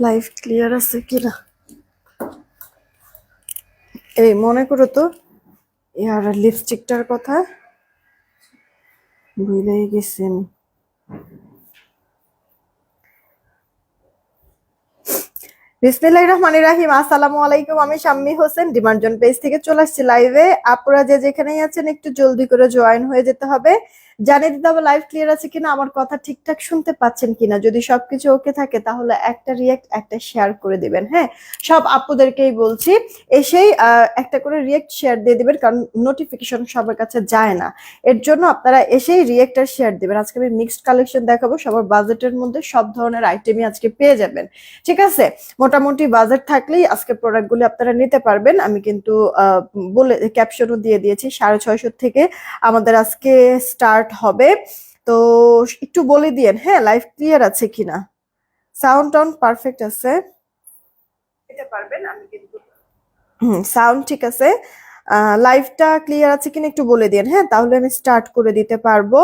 Live clear আছে কিনা এই মনে করো তো ইয়ার লিপস্টিকটার কথা ভুলেই গেছি আমি। বিসমিল্লাহির রহমানির রহিম। আসসালামু আলাইকুম, আমি শাম্মী হোসেন ডিমান্ডজন পেজ থেকে চলে আসছি লাইভে। আপনারা যে যেখানেই আছেন একটু জলদি করে জয়েন হয়ে যেতে হবে। জানিয়ে দিতে হবে লাইভ ক্লিয়ার আছে কিনা, আমার কথা ঠিকঠাক শুনতে পাচ্ছেন কিনা। যদি সবকিছু ওকে থাকে তাহলে একটা রিয়েক্ট একটা শেয়ার করে দিবেন। হ্যাঁ, সব আপুদেরকেই বলছি এসেই একটা করে রিয়েক্ট শেয়ার দিয়ে দিবেন, কারণ নোটিফিকেশন সবার কাছে যায় না। এর জন্য আপনারা এসেই রিয়েক্ট আর শেয়ার দিবেন। আজকে আমি মিক্সড কালেকশন দেখাবো, সবার বাজেটের মধ্যে সব ধরনের আইটেমই আজকে পেয়ে যাবেন। ঠিক আছে, মোটামুটি বাজেট থাকলেই আজকে প্রোডাক্টগুলি আপনারা নিতে পারবেন। আমি কিন্তু বলে ক্যাপশনও দিয়ে দিয়েছি 650 থেকে আমাদের আজকে স্টার্ট হবে। তো একটু বলে দিয়েন হ্যাঁ লাইভ ক্লিয়ার আছে কিনা, সাউন্ড টাউন পারফেক্ট আছে, নিতে পারবেন। আমি কিন্তু সাউন্ড ঠিক আছে, লাইভটা ক্লিয়ার আছে কিনা একটু বলে দিন। হ্যাঁ, তাহলে আমি স্টার্ট করে দিতে পারবো।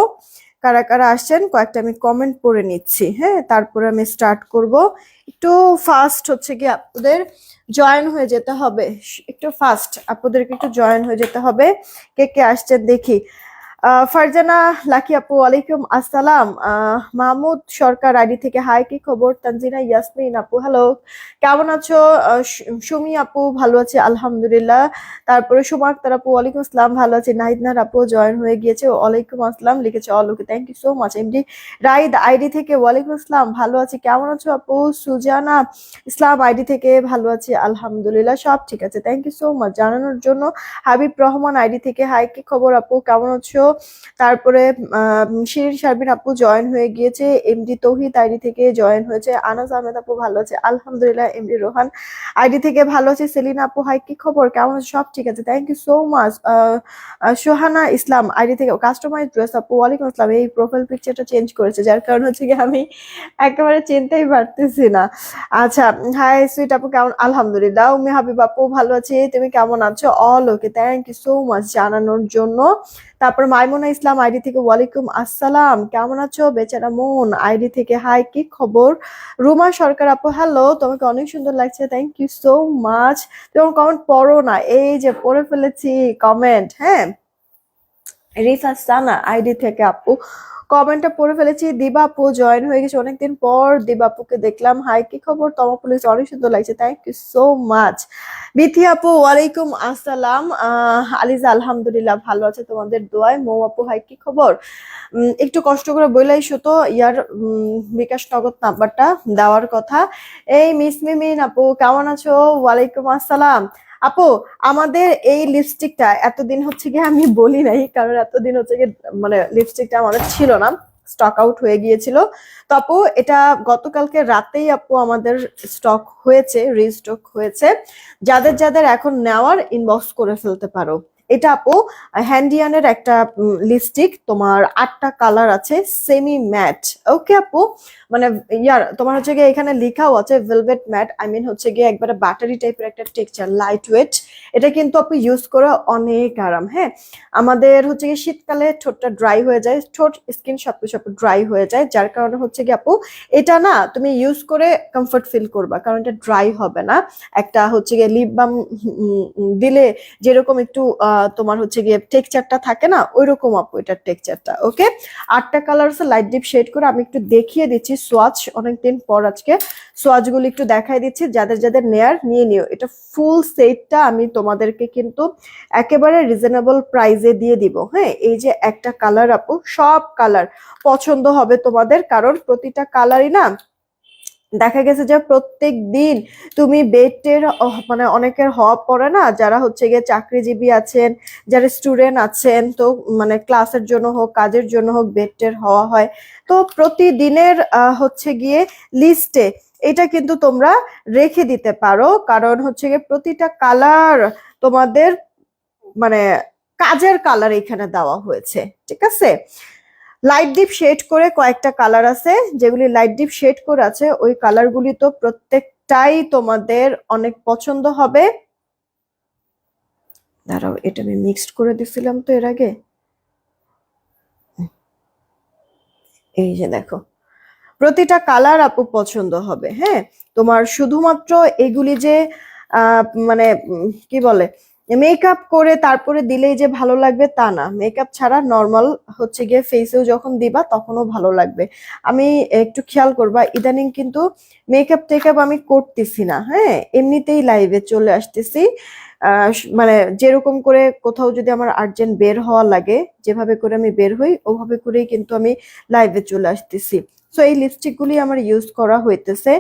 কারা কারা আসছেন কয়েকটা আমি কমেন্ট পড়ে নিচ্ছি। হ্যাঁ, তারপরে আমি স্টার্ট করব। একটু ফাস্ট হচ্ছে কি আপনাদের জয়েন হয়ে যেতে হবে, একটু ফাস্ট আপনাদেরকে একটু জয়েন হয়ে যেতে হবে। কে কে আসছেন দেখি। ফারজানা লাকি আপু ওয়ালাইকুম আসসালাম। মাহমুদ সরকার আইডি থেকে হাই, কি খবর? তানজিনা ইয়াসমিন আপু হ্যালো, কেমন আছো? সুমি আপু ভালো আছি আলহামদুলিল্লাহ। তারপরে সুমা আক্তার আপু ওয়ালাইকুম আসসালাম, ভালো আছি। নাহিদনার আপু জয়েন হয়ে গিয়েছে, ওয়ালাইকুম আসসালাম লিখেছে all okay, thank you so much. MD Raid ID থেকে ওয়ালাইকুম আসসালাম, ভালো আছি, কেমন আছো আপু? সুজানা ইসলাম আইডি থেকে ভালো আছি আলহামদুলিল্লাহ, সব ঠিক আছে, থ্যাংক ইউ সো মাচ জানানোর জন্য। হাবিব রহমান আইডি থেকে হাই, কি খবর আপু, কেমন আছো? তারপরে শিরিন শারমিন আপু জয়েন হয়ে গিয়েছে, এমডি তৌহিদ আইডি থেকে জয়েন হয়েছে, আনাজ আহমেদ আপু ভালো আছে আলহামদুলিল্লাহ, এমডি রোহান আইডি থেকে ভালো আছে, সেলিনা আপু হাই, কি খবর, কেমন আছে? সব ঠিক আছে, thank you so much. Sohana Islam ID থেকে কাস্টমাইজ ড্রেস আপু ওয়ালাইকুম আসসালাম। এই প্রোফাইল পিকচারটা চেঞ্জ করেছে, যার কারণ হচ্ছে কি আমি একেবারে চিনতেই পারতেছি না। আচ্ছা, হাই সুইট আপু কেমন? আলহামদুলিল্লাহ। উম্মি হাবিব আপু ভালো আছি, তুমি কেমন আছো? All okay, thank you so much জানানোর জন্য। তারপর মাইমুনা ইসলাম আইডি থেকে ওয়ালাইকুম আসসালাম, কেমন আছো? বেচারা মন আইডি থেকে হাই, কি খবর? রুমা সরকার আপু হ্যালো, তোমাকে অনেক সুন্দর লাগছে, থ্যাংক ইউ সো মাচ। তোমার কমেন্ট পড়ো না, এই যে পড়ে ফেলেছি কমেন্ট। হ্যাঁ, রিফা সানা আইডি থেকে আপু কমেন্টটা পড়ে ফেলেছি। দিবা আপু জয়েন হয়ে গেছে অনেকদিন পর, দিবা আপুকে দেখলাম, হাই, কি খবর? তোমার পুলিশ অনেক সুন্দর লাগছে, thank you so much. Bithi আপু ওয়ালাইকুম আসসালাম। আলিজা আলহামদুলিল্লাহ ভালো আছে তোমাদের দোয়ায়। মৌ আপু হাই, কি খবর? একটু কষ্ট করে বইলাইছো তো ইয়ার বিকাশ নগদ নাম্বারটা দেওয়ার কথা। এই মিস মিমিন আপু কেমন আছো? ওয়ালাইকুম আসসালাম। আপু আমাদের এই লিপস্টিকটা এতদিন হচ্ছে গিয়ে আমি বলি নাই, কারণ এতদিন হচ্ছে গিয়ে মানে লিপস্টিকটা আমাদের ছিল না, স্টক আউট হয়ে গিয়েছিল। তো আপু এটা গতকালকে রাতেই আপু আমাদের স্টক হয়েছে, রিস্টক হয়েছে। যাদের যাদের এখন নেওয়ার ইনবক্স করে ফেলতে পারো। এটা আপু হ্যান্ডিয়ানের একটা লিপস্টিক, তোমার 8টা কালার আছে, সেমি ম্যাট। ওকে আপু, মানে ইয়ার তোমার হচ্ছে গিয়ে এখানে লেখাও আছে ভেলভেট ম্যাট, আই মিন হচ্ছে গিয়ে একবারে বাটারি টাইপের একটা টেক্সচার, লাইট ওয়েট। এটা কিন্তু আপু ইউজ করা অনেক আরাম। হ্যাঁ, আমাদের হচ্ছে গিয়ে শীতকালে ঠোঁটটা ড্রাই হয়ে যায়, ঠোঁট স্কিন সবকিছু আপু ড্রাই হয়ে যায়, যার কারণে হচ্ছে গিয়ে আপু এটা না তুমি ইউজ করে কমফর্ট ফিল করবা, কারণ এটা ড্রাই হবে না। একটা হচ্ছে গিয়ে লিপ বাম দিলে যেরকম একটু তোমার হচ্ছে গিয়ে টেক্সচারটা থাকে না, ওইরকম আপু এটার টেক্সচারটা। ওকে, 8টা কালার আছে লাইট ডিপ শেড করে। আমি একটু দেখিয়ে দিচ্ছি সোয়াচ, অনেকদিন পর আজকে সোয়াচ গুলো একটু দেখাই দিচ্ছি, যাদের যাদের নেয়ার নিয়ে নিও। এটা ফুল সেটটা আমি তোমাদেরকে কিন্তু একেবারে রিজনেবল প্রাইসে দিয়ে দিব। হ্যাঁ, এই যে একটা কালার আপু, সব কালার পছন্দ হবে তোমাদের, কারণ প্রতিটা কালারই না দেখা গেছে যে প্রত্যেক দিন তুমি বেডের মানে অনেকের হওয়া পড়ে না, যারা হচ্ছে গিয়ে চাকরিজীবী আছেন, যারা স্টুডেন্ট আছেন, তো মানে ক্লাসের জন্য হোক কাজের জন্য হোক বেডের হওয়া হয়। তো প্রতিদিনের হচ্ছে গিয়ে লিস্টে এটা কিন্তু তোমরা রেখে দিতে পারো, কারণ হচ্ছে গিয়ে প্রতিটা কালার তোমাদের মানে কাজের কালার এখানে দেওয়া হয়েছে। ঠিক আছে, লাইট ডিপ শেড করে কয়েকটা কালার আছে, যেগুলি লাইট ডিপ শেড করে আছে, ওই কালারগুলি তো প্রত্যেকটাই তোমাদের অনেক পছন্দ হবে। দাঁড়াও, এটা আমি মিক্সড করে দিছিলাম তো এর আগে, এই যে দেখো প্রতিটা কালার আপু পছন্দ হবে। হ্যাঁ, তোমার শুধুমাত্র এগুলি যে মানে কি বলে মেকআপ করে তারপরে দিলেই যে ভালো লাগবে তা না, মেকআপ ছাড়া নর্মাল হচ্ছে গিয়ে ফেসেও যখন দিবা তখনও ভালো লাগবে। আমি একটু খেয়াল করবা ইদানিং কিন্তু মেকআপ টেকআপ আমি করতেছি না, হ্যাঁ এমনিতেই লাইভে চলে আসতেছি। মানে যেরকম করে কোথাও যদি আমার আর্জেন্ট বের হওয়া লাগে, যেভাবে করে আমি বের হই ওভাবে করেই কিন্তু আমি লাইভে চলে আসতেছি। সো এই লিপস্টিক গুলি আমার ইউজ করা হইতেছে,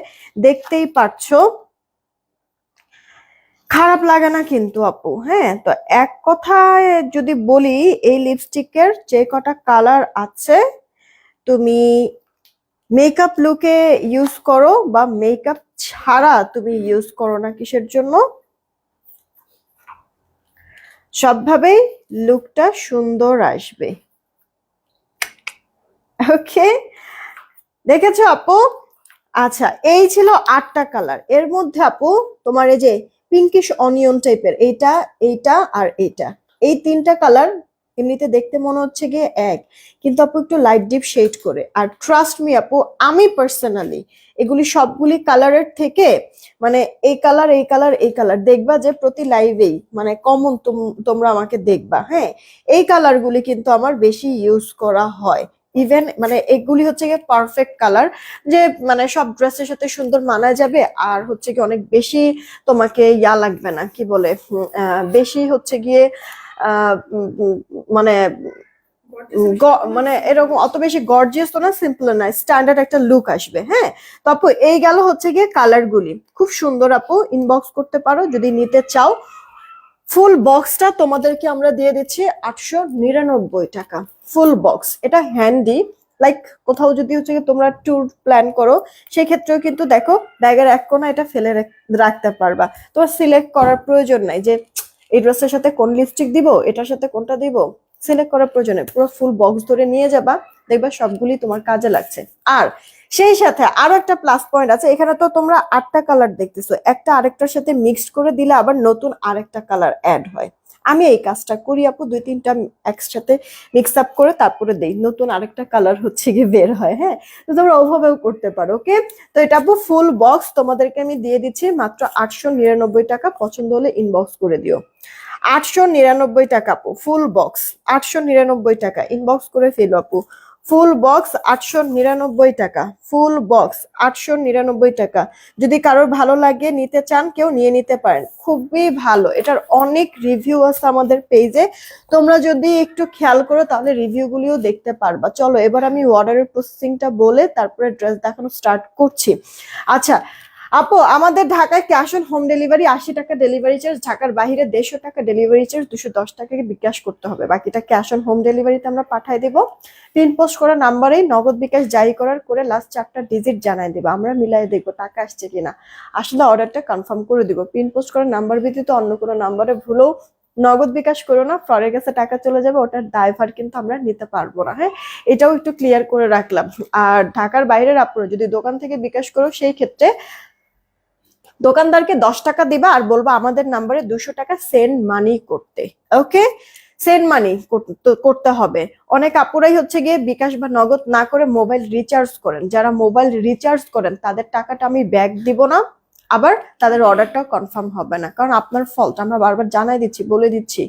দেখতেই পাচ্ছো। খারাপ লাগে না কিন্তু আপু। হ্যাঁ, তো এক কথায় যদি বলি এই লিপস্টিকের যে কটা কালার আছে তুমি মেকআপ লুকে ইউজ করো বা মেকআপ ছাড়া তুমি ইউজ করো না, কিসের জন্য? সবভাবেই লুকটা সুন্দর আসবে। ওকে, দেখেছো আপু? আচ্ছা, এই ছিল 8টা কালার। এর মধ্যে আপু তোমার এই যে পিঙ্কিশ অনিয়ন টাইপের এইটা, এইটা আর এইটা, এই 3টা কালার এমনিতে দেখতে মনে হচ্ছে গিয়ে এক, কিন্তু আপু একটু লাইট ডিপ শেড করে। আর ট্রাস্ট মি আপু, আমি পার্সোনালি এগুলি সবগুলি কালারের থেকে মানে এই কালার এই কালার এই কালার দেখবা যে প্রতি লাইভেই মানে কমন তোমরা আমাকে দেখবা। হ্যাঁ, এই কালারগুলি কিন্তু আমার বেশি ইউজ করা হয়। ইভেন মানে এগুলি হচ্ছে গিয়ে পারফেক্ট কালার, যে মানে সব ড্রেসের সাথে সুন্দর মানা যাবে, আর হচ্ছে কি অনেক বেশি তোমাকে ইয়া লাগবে না, কি বলে বেশি হচ্ছে গিয়ে মানে মানে এরকম অত বেশি গর্জিয়াস তো না, সিম্পল না, স্ট্যান্ডার্ড একটা লুক আসবে। হ্যাঁ, তো আপু এই গেল হচ্ছে গিয়ে কালার গুলি, খুব সুন্দর আপু, ইনবক্স করতে পারো যদি নিতে চাও। ফুল বক্সটা তোমাদেরকে আমরা দিয়ে দিচ্ছি 899 টাকা ফুল বক্স। এটা হ্যান্ডি, লাইক কোথাও যদি হচ্ছে তোমরা ট্যুর প্ল্যান করো সেক্ষেত্রেও কিন্তু দেখো ব্যাগের এক কোণা এটা ফেলে রাখতে পারবা। তোমার সিলেক্ট করার প্রয়োজন নাই যে এই ড্রেসের সাথে কোন লিপস্টিক দিব, এটার সাথে কোনটা দিব, সিলেক্ট করার প্রয়োজনে পুরো ফুল বক্স ধরে নিয়ে যাবা, দেখবা সবগুলি তোমার কাজে লাগছে। আর সেই সাথে আরো একটা প্লাস পয়েন্ট আছে, এখানে তো তোমরা 8টা কালার দেখতেছো, একটা আরেকটার সাথে মিক্সড করে দিলে আবার নতুন আরেকটা কালার অ্যাড হয়। আমি এই কাজটা করি আপু, 2-3টা একসাথে মিক্স আপ করে তারপরে দেই, নতুন আরেকটা কালার হচ্ছে গিয়ে বের হয়। হ্যাঁ, তো তোমরা ওভাবেও করতে পারো। ওকে, তো এটা আপু ফুল বক্স তোমাদেরকে আমি দিয়ে দিচ্ছি মাত্র 899 টাকা। পছন্দ হলে ইনবক্স করে দিও। 899 টাকা আপু ফুল বক্স, 899 টাকা, ইনবক্স করে ফেলো আপু। ফুল বক্স 899 টাকা, ফুল বক্স 899 টাকা। যদি কারোর ভালো লাগে নিতে চান কেউ নিয়ে নিতে পারেন, খুবই ভালো। এটার অনেক রিভিউ আছে আমাদের পেজে, তোমরা যদি একটু খেয়াল করো তাহলে রিভিউ গুলিও দেখতে পারবা। চলো এবার আমি অর্ডারের প্রসেসিংটা বলে তারপরে ড্রেস দেখানো স্টার্ট করছি। আচ্ছা আপু, আমাদের ঢাকায় ক্যাশ অন হোম ডেলিভারি 80 টাকা ডেলিভারি চার্জ, ঢাকার বাইরে 150 টাকা ডেলিভারি চার্জ, 210 টাকাকে বিকাশ করতে হবে, বাকিটা ক্যাশ অন হোম ডেলিভারিতে আমরা পাঠিয়ে দেবো। পিন পোস্ট করা নাম্বারেই নগদ বিকাশ জারি করার করে লাস্ট 4টা ডিজিট জানাই দেবো, আমরা মিলাই দেখবো টাকা আসছে কিনা, আসলে অর্ডারটা কনফার্ম করে দিব। পিন পোস্ট করার নাম্বার ব্যতীত অন্য কোনো নাম্বারে ভুলেও নগদ বিকাশ করো না, ফ্রডের কাছে টাকা চলে যাবে, ওটার দায়ভার কিন্তু আমরা নিতে পারবো না। হ্যাঁ, এটাও একটু ক্লিয়ার করে রাখলাম। আর ঢাকার বাইরের আপনারা যদি দোকান থেকে বিকাশ করো সেই ক্ষেত্রে দোকানদারকে 10 টাকা দিবা আর বলবা আমাদের নাম্বারে 200 টাকা সেন্ড মানি করতে। ওকে, সেন্ড মানি করতে হবে। অনেক আপুরাই হচ্ছে গিয়ে বিকাশ বা নগদ না করে মোবাইল রিচার্জ করেন, যারা মোবাইল রিচার্জ করেন তাদের টাকাটা আমি ব্যাক দিব না, আবার তাদের অর্ডারটাও কনফার্ম হবে না, কারণ আপনার ফল্ট, আমরা বারবার জানাই দিচ্ছি, বলে দিচ্ছি,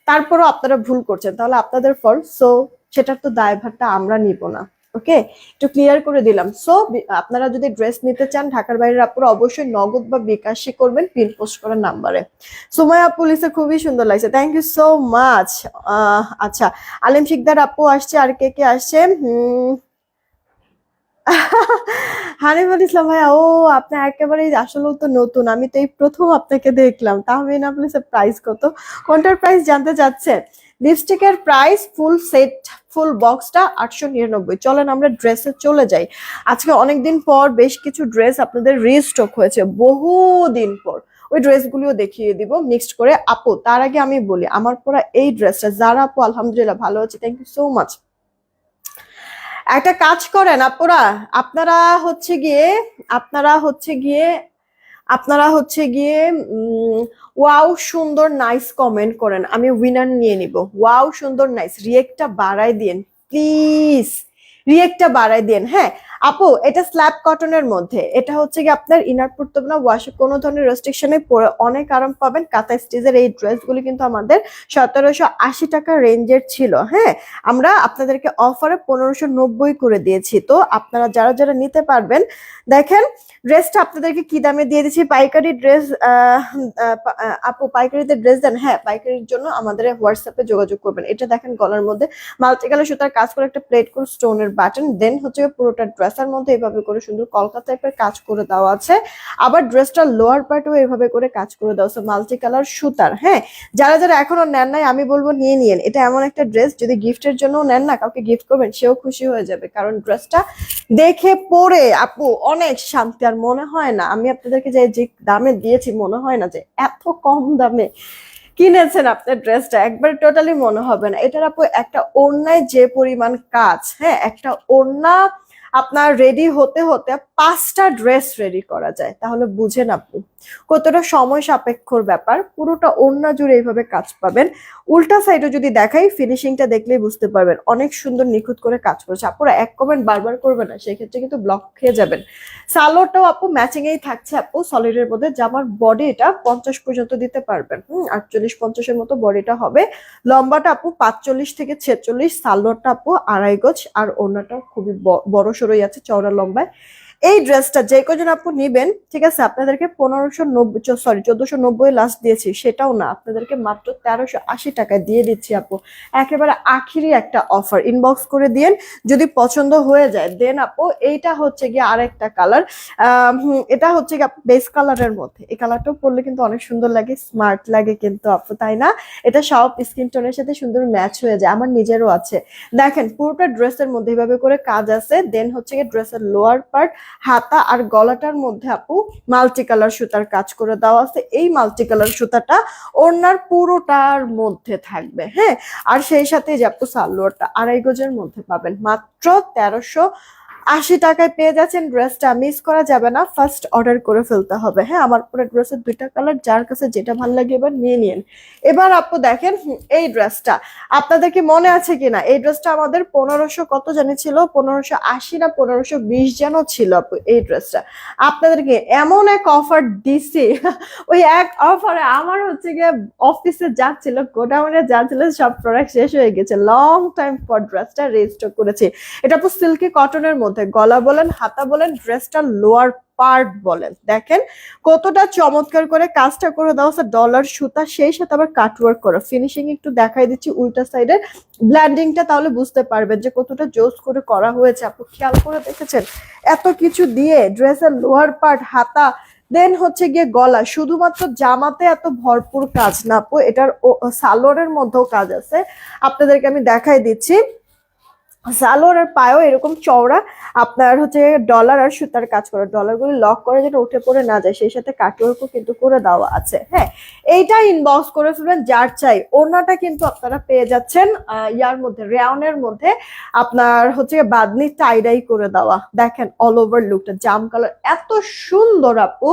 তারপরও আপনারা ভুল করছেন, তাহলে আপনাদের ফল্ট। সো সেটার তো দায়ভারটা আমরা নিব না। ওকে, একটু ক্লিয়ার করে দিলাম। সো আপনারা যদি ড্রেস নিতে চান ঢাকার বাইরের আপুরা অবশ্যই নগদ বা বিকাশে করবেন পিন পোস্ট করার নাম্বারে। সুমাইয়া আপু লিসা খুবই সুন্দর লাগছে, থ্যাংক ইউ সো মাচ। আচ্ছা, আলিম শিকদার আপু আসছে, আর কে কে আসছে? হানিফুল ইসলাম ভাইয়া, ও আপনি একেবারে আসলেও তো নতুন, আমি তো এই প্রথম আপনাকে দেখলাম। তাহমিনা আপু প্রাইস কত, কোনটার প্রাইস জানতে চাচ্ছেন? লিপস্টিকের প্রাইস ফুল সেট ফুল বক্সটা 899। চলেন আমরা ড্রেসে চলে যাই। আজকে অনেকদিন পর বেশ কিছু ড্রেস আপনাদের রিস্টক হয়েছে, বহুদিন পর, ওই ড্রেসগুলিও দেখিয়ে দিব মিক্সড করে। আপু তার আগে আমি বলি আমার পরা এই ড্রেসটা, যারা আপু আলহামদুলিল্লাহ ভালো আছে, থ্যাংক ইউ সো মাচ। একটা কাজ করেন আপুরা, আপনারা হচ্ছে গিয়ে আপনারা হচ্ছে গিয়ে আপনারা হচ্ছে গিয়ে ওয়াও সুন্দর নাইস কমেন্ট করেন, আমি উইনার নিয়ে নিব। ওয়াও সুন্দর নাইস রিয়েক্টটা বাড়াই দিন প্লিজ, রিয়েক্টটা বাড়াই দিন। হ্যাঁ, আপু এটা স্ল্যাব কটনের মধ্যে, এটা হচ্ছে কি আপনার ইনার পড়তে হবে না, ওয়াশে কোনো ধরনের রেস্ট্রিকশনে পরে অনেক আরাম পাবেন। কাঁথা স্টিচের এই ড্রেসগুলি কিন্তু আমাদের 1780 টাকা রেঞ্জের ছিল। হ্যাঁ, আমরা আপনাদেরকে অফারে 1590 করে দিয়েছি। তো আপনারা যারা যারা নিতে পারবেন, দেখেন ড্রেসটা আপনাদেরকে কি দামে দিয়ে দিচ্ছি। পাইকারি ড্রেস আপু পাইকারিতে ড্রেস দেন? হ্যাঁ, পাইকারির জন্য আমাদের হোয়াটসঅ্যাপে যোগাযোগ করবেন। এটা দেখেন গলার মধ্যে মাল্টি কালার সুতার কাজ করে একটা প্লেট করে স্টোনের বাটন, দেন হচ্ছে পুরোটা ড্রেসের মধ্যে এইভাবে করে সুন্দর কলকা টাইপের কাজ করে দেওয়া আছে। আবার ড্রেসটার লোয়ার পার্টেও এইভাবে করে কাজ করে দেওয়া আছে মাল্টি কালার সুতার। হ্যাঁ, যারা যারা এখনো নেন নাই আমি বলবো নিয়ে নিয়েন। এটা এমন একটা ড্রেস যদি গিফটের জন্য নেন না, কাউকে গিফট করবেন সেও খুশি হয়ে যাবে, কারণ ড্রেসটা দেখে পরে আপু অনেক শান্তি। আর মনে হয় না আমি আপনাদেরকে যে দামে দিয়েছি, মনে হয় না যে এত কম দামে কিনেছেন আপনার ড্রেসটা, একবার টোটালি মনে হবে না। এটার আপু একটা ওড়নায় যে পরিমাণ কাজ, হ্যাঁ একটা ওড়না আপনার রেডি হতে হতে 5টা ড্রেস রেডি করা যায়, তাহলে বুঝেন আপু কতটা সময় সাপেক্ষর ব্যাপার। পুরোটা ওড়না জুড়ে এইভাবে কাজ পাবেন। উল্টা সাইডে যদি দেখাই, ফিনিশিংটা দেখলেই বুঝতে পারবেন অনেক সুন্দর নিখুঁত করে কাজ করেছে। আপুরা এক কমেন্ট বারবার করবে না, সেক্ষেত্রে কিন্তু ব্লক খেয়ে যাবেন। সালোয়ারটাও আপু ম্যাচিং এই থাকছে আপু সলিডের মধ্যে। জামার বডি এটা 50 পর্যন্ত দিতে পারবেন, 48-50-এর মতো বডিটা হবে। লম্বাটা আপু 45 থেকে 46, সালোয়ারটা আপু 2.5 গজ, আর ওড়নাটা খুবই বড় সড়ই আছে, চওড়া লম্বায়। এই ড্রেসটা যে কজন আপু নিবেন, ঠিক আছে, আপনাদেরকে 1490 লাস্ট দিয়েছি, সেটাও না, আপনাদেরকে মাত্র 1380 টাকায় দিয়ে দিচ্ছি আপু। একেবারে আখিরি একটা অফার, ইনবক্স করে দিয়েন যদি পছন্দ হয়ে যায়। দেন আপু এইটা হচ্ছে গিয়ে আরেকটা কালার, এটা হচ্ছে গিয়ে বেস কালারের মধ্যে। এই কালারটাও পরলে কিন্তু অনেক সুন্দর লাগে, স্মার্ট লাগে কিন্তু আপু, তাই না? এটা সব স্কিন টোনের সাথে সুন্দর ম্যাচ হয়ে যায়, আমার নিজেরও আছে। দেখেন পুরোটা ড্রেসের মধ্যে এইভাবে করে কাজ আছে। দেন হচ্ছে গিয়ে ড্রেসের লোয়ার পার্ট, হাতা আর গলাটার মধ্যে আপু মাল্টি কালার সুতার কাজ করে দেওয়া আছে। এই মাল্টি কালার সুতাটা ওড়নার পুরোটার মধ্যে থাকবে। হ্যাঁ, আর সেই সাথে যে আপু সালোয়ারটা 2.5 গজের মধ্যে পাবেন মাত্র 1380 টাকায় পেয়ে যাচ্ছেন। ড্রেসটা মিস করা যাবে না, ফার্স্ট অর্ডার করে ফেলতে হবে। হ্যাঁ, আমার পুরো ড্রেসের 2টা কালার, যার কাছে যেটা ভালো লাগে এবার নিয়ে নিন। এবার আপু দেখেন এই ড্রেসটা, আপনাদের কি মনে আছে কিনা এই ড্রেসটা আমাদের 1500 কত জানি ছিল, 1580 না 1520 যেন ছিল আপু। এই ড্রেসটা আপনাদেরকে এমন এক অফার দিছি, ওই এক অফারে আমার হচ্ছে গিয়ে অফিসে যাচ্ছিল, গোডাউনে যাচ্ছিল, সব প্রোডাক্ট শেষ হয়ে গেছে। লং টাইম পর ড্রেসটা রেজিস্টার করেছি। এটা আপু সিল্কি কটনের মধ্যে, গলা বলেন, হাতা বলেন, ড্রেসটা লোয়ার পার্ট বলেন, দেখেন কতটা চমৎকার করে কাজটা করে দেওয়া আছে ডলার সুতা, সেই সাথে আবার কাটওয়ার্ক করা। ফিনিশিং একটু দেখাই দিচ্ছি উল্টা সাইডে ব্ল্যান্ডিংটা, তাহলে বুঝতে পারবেন যে কতটা জোস করে করা হয়েছে। আপু খেয়াল করে দেখেছেন এত কিছু দিয়ে ড্রেসের লোয়ার পার্ট, হাতা, দেন হচ্ছে গিয়ে গলা, শুধুমাত্র জামাতে এত ভরপুর কাজ না আপু, এটার সালোয়ারের মধ্যেও কাজ আছে। আপনাদেরকে আমি দেখাই দিচ্ছি। সালোয়ার আর পায়েও এরকম চওড়া আপনার হচ্ছে ডলার আর সুতার কাজ করা, ডলারগুলো লক করে যেটা উঠে পড়ে না যায়, সেই সাথে কাটওয়ার্কও কিন্তু করে দেওয়া আছে। হ্যাঁ, এইটা ইনবক্স করে ফেলবেন যার চাই। ওড়নাটা কিন্তু আপনারা পেয়ে যাচ্ছেন ইয়ার মধ্যে, রেয়নের মধ্যে, আপনার হচ্ছে বাদনি টাইডাই করে দেওয়া। দেখেন অল ওভার লুকটা জাম কালার, এত সুন্দর আপু।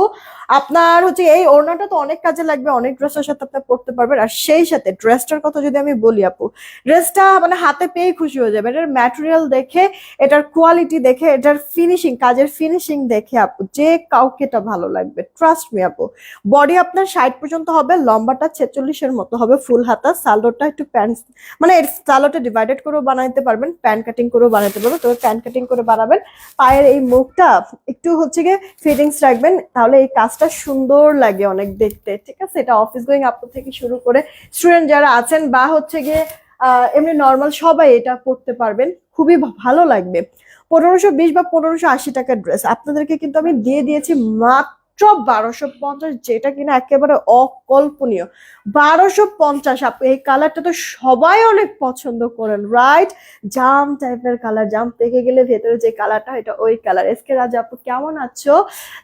আপনার হচ্ছে এই ওড়নাটা তো অনেক কাজে লাগবে, অনেক ড্রেসের সাথে আপনি পড়তে পারবেন। আর সেই সাথে ড্রেসটার কথা যদি আমি বলি আপু, ড্রেসটা মানে হাতে পেয়ে খুশি হয়ে যাবে। এটার ম্যাটেরিয়াল দেখে, এটার কোয়ালিটি দেখে, এটার ফিনিশিং, কাজের ফিনিশিং দেখে আপু যে কাউকে এটা ভালো লাগবে, ট্রাস্ট মি আপু। বডি আপনার 60 পর্যন্ত হবে, লম্বাটা 46-এর মতো হবে, ফুল হাতা। সালোয়ারটা একটু প্যান্ট, মানে সালোয়ারটা ডিভাইডেড করেও বানাইতে পারবেন, প্যান্ট কাটিং করেও বানাইতে পারবেন, তবে প্যান্ট কাটিং করে বানাবেন। পায়ের এই মুখটা একটু হচ্ছে গিয়ে ফিটিংস রাখবেন, তাহলে এই কাজটা সুন্দর লাগে অনেক দেখতে। ঠিক আছে, এটা অফিস গোয়িং আপু থেকে শুরু করে স্টুডেন্ট যারা আছেন বা হচ্ছে গিয়ে এমনি নর্মাল সবাই এটা পড়তে পারবেন, খুবই ভালো লাগবে। 1520 বা 1580 টাকার ড্রেস আপনাদেরকে কিন্তু আমি দিয়ে দিয়েছি মাত্র 1250, যেটা কিনা একেবারে অকল্পনীয়। 1250 আপু, এই কালারটা তো সবাই অনেক পছন্দ করেন, রাইট? জাম টাইপের কালার, জাম পেকে গেলে ভেতরে যে কালারটা, এটা ওই কালার। এসকে রাজ আপু কেমন আছো?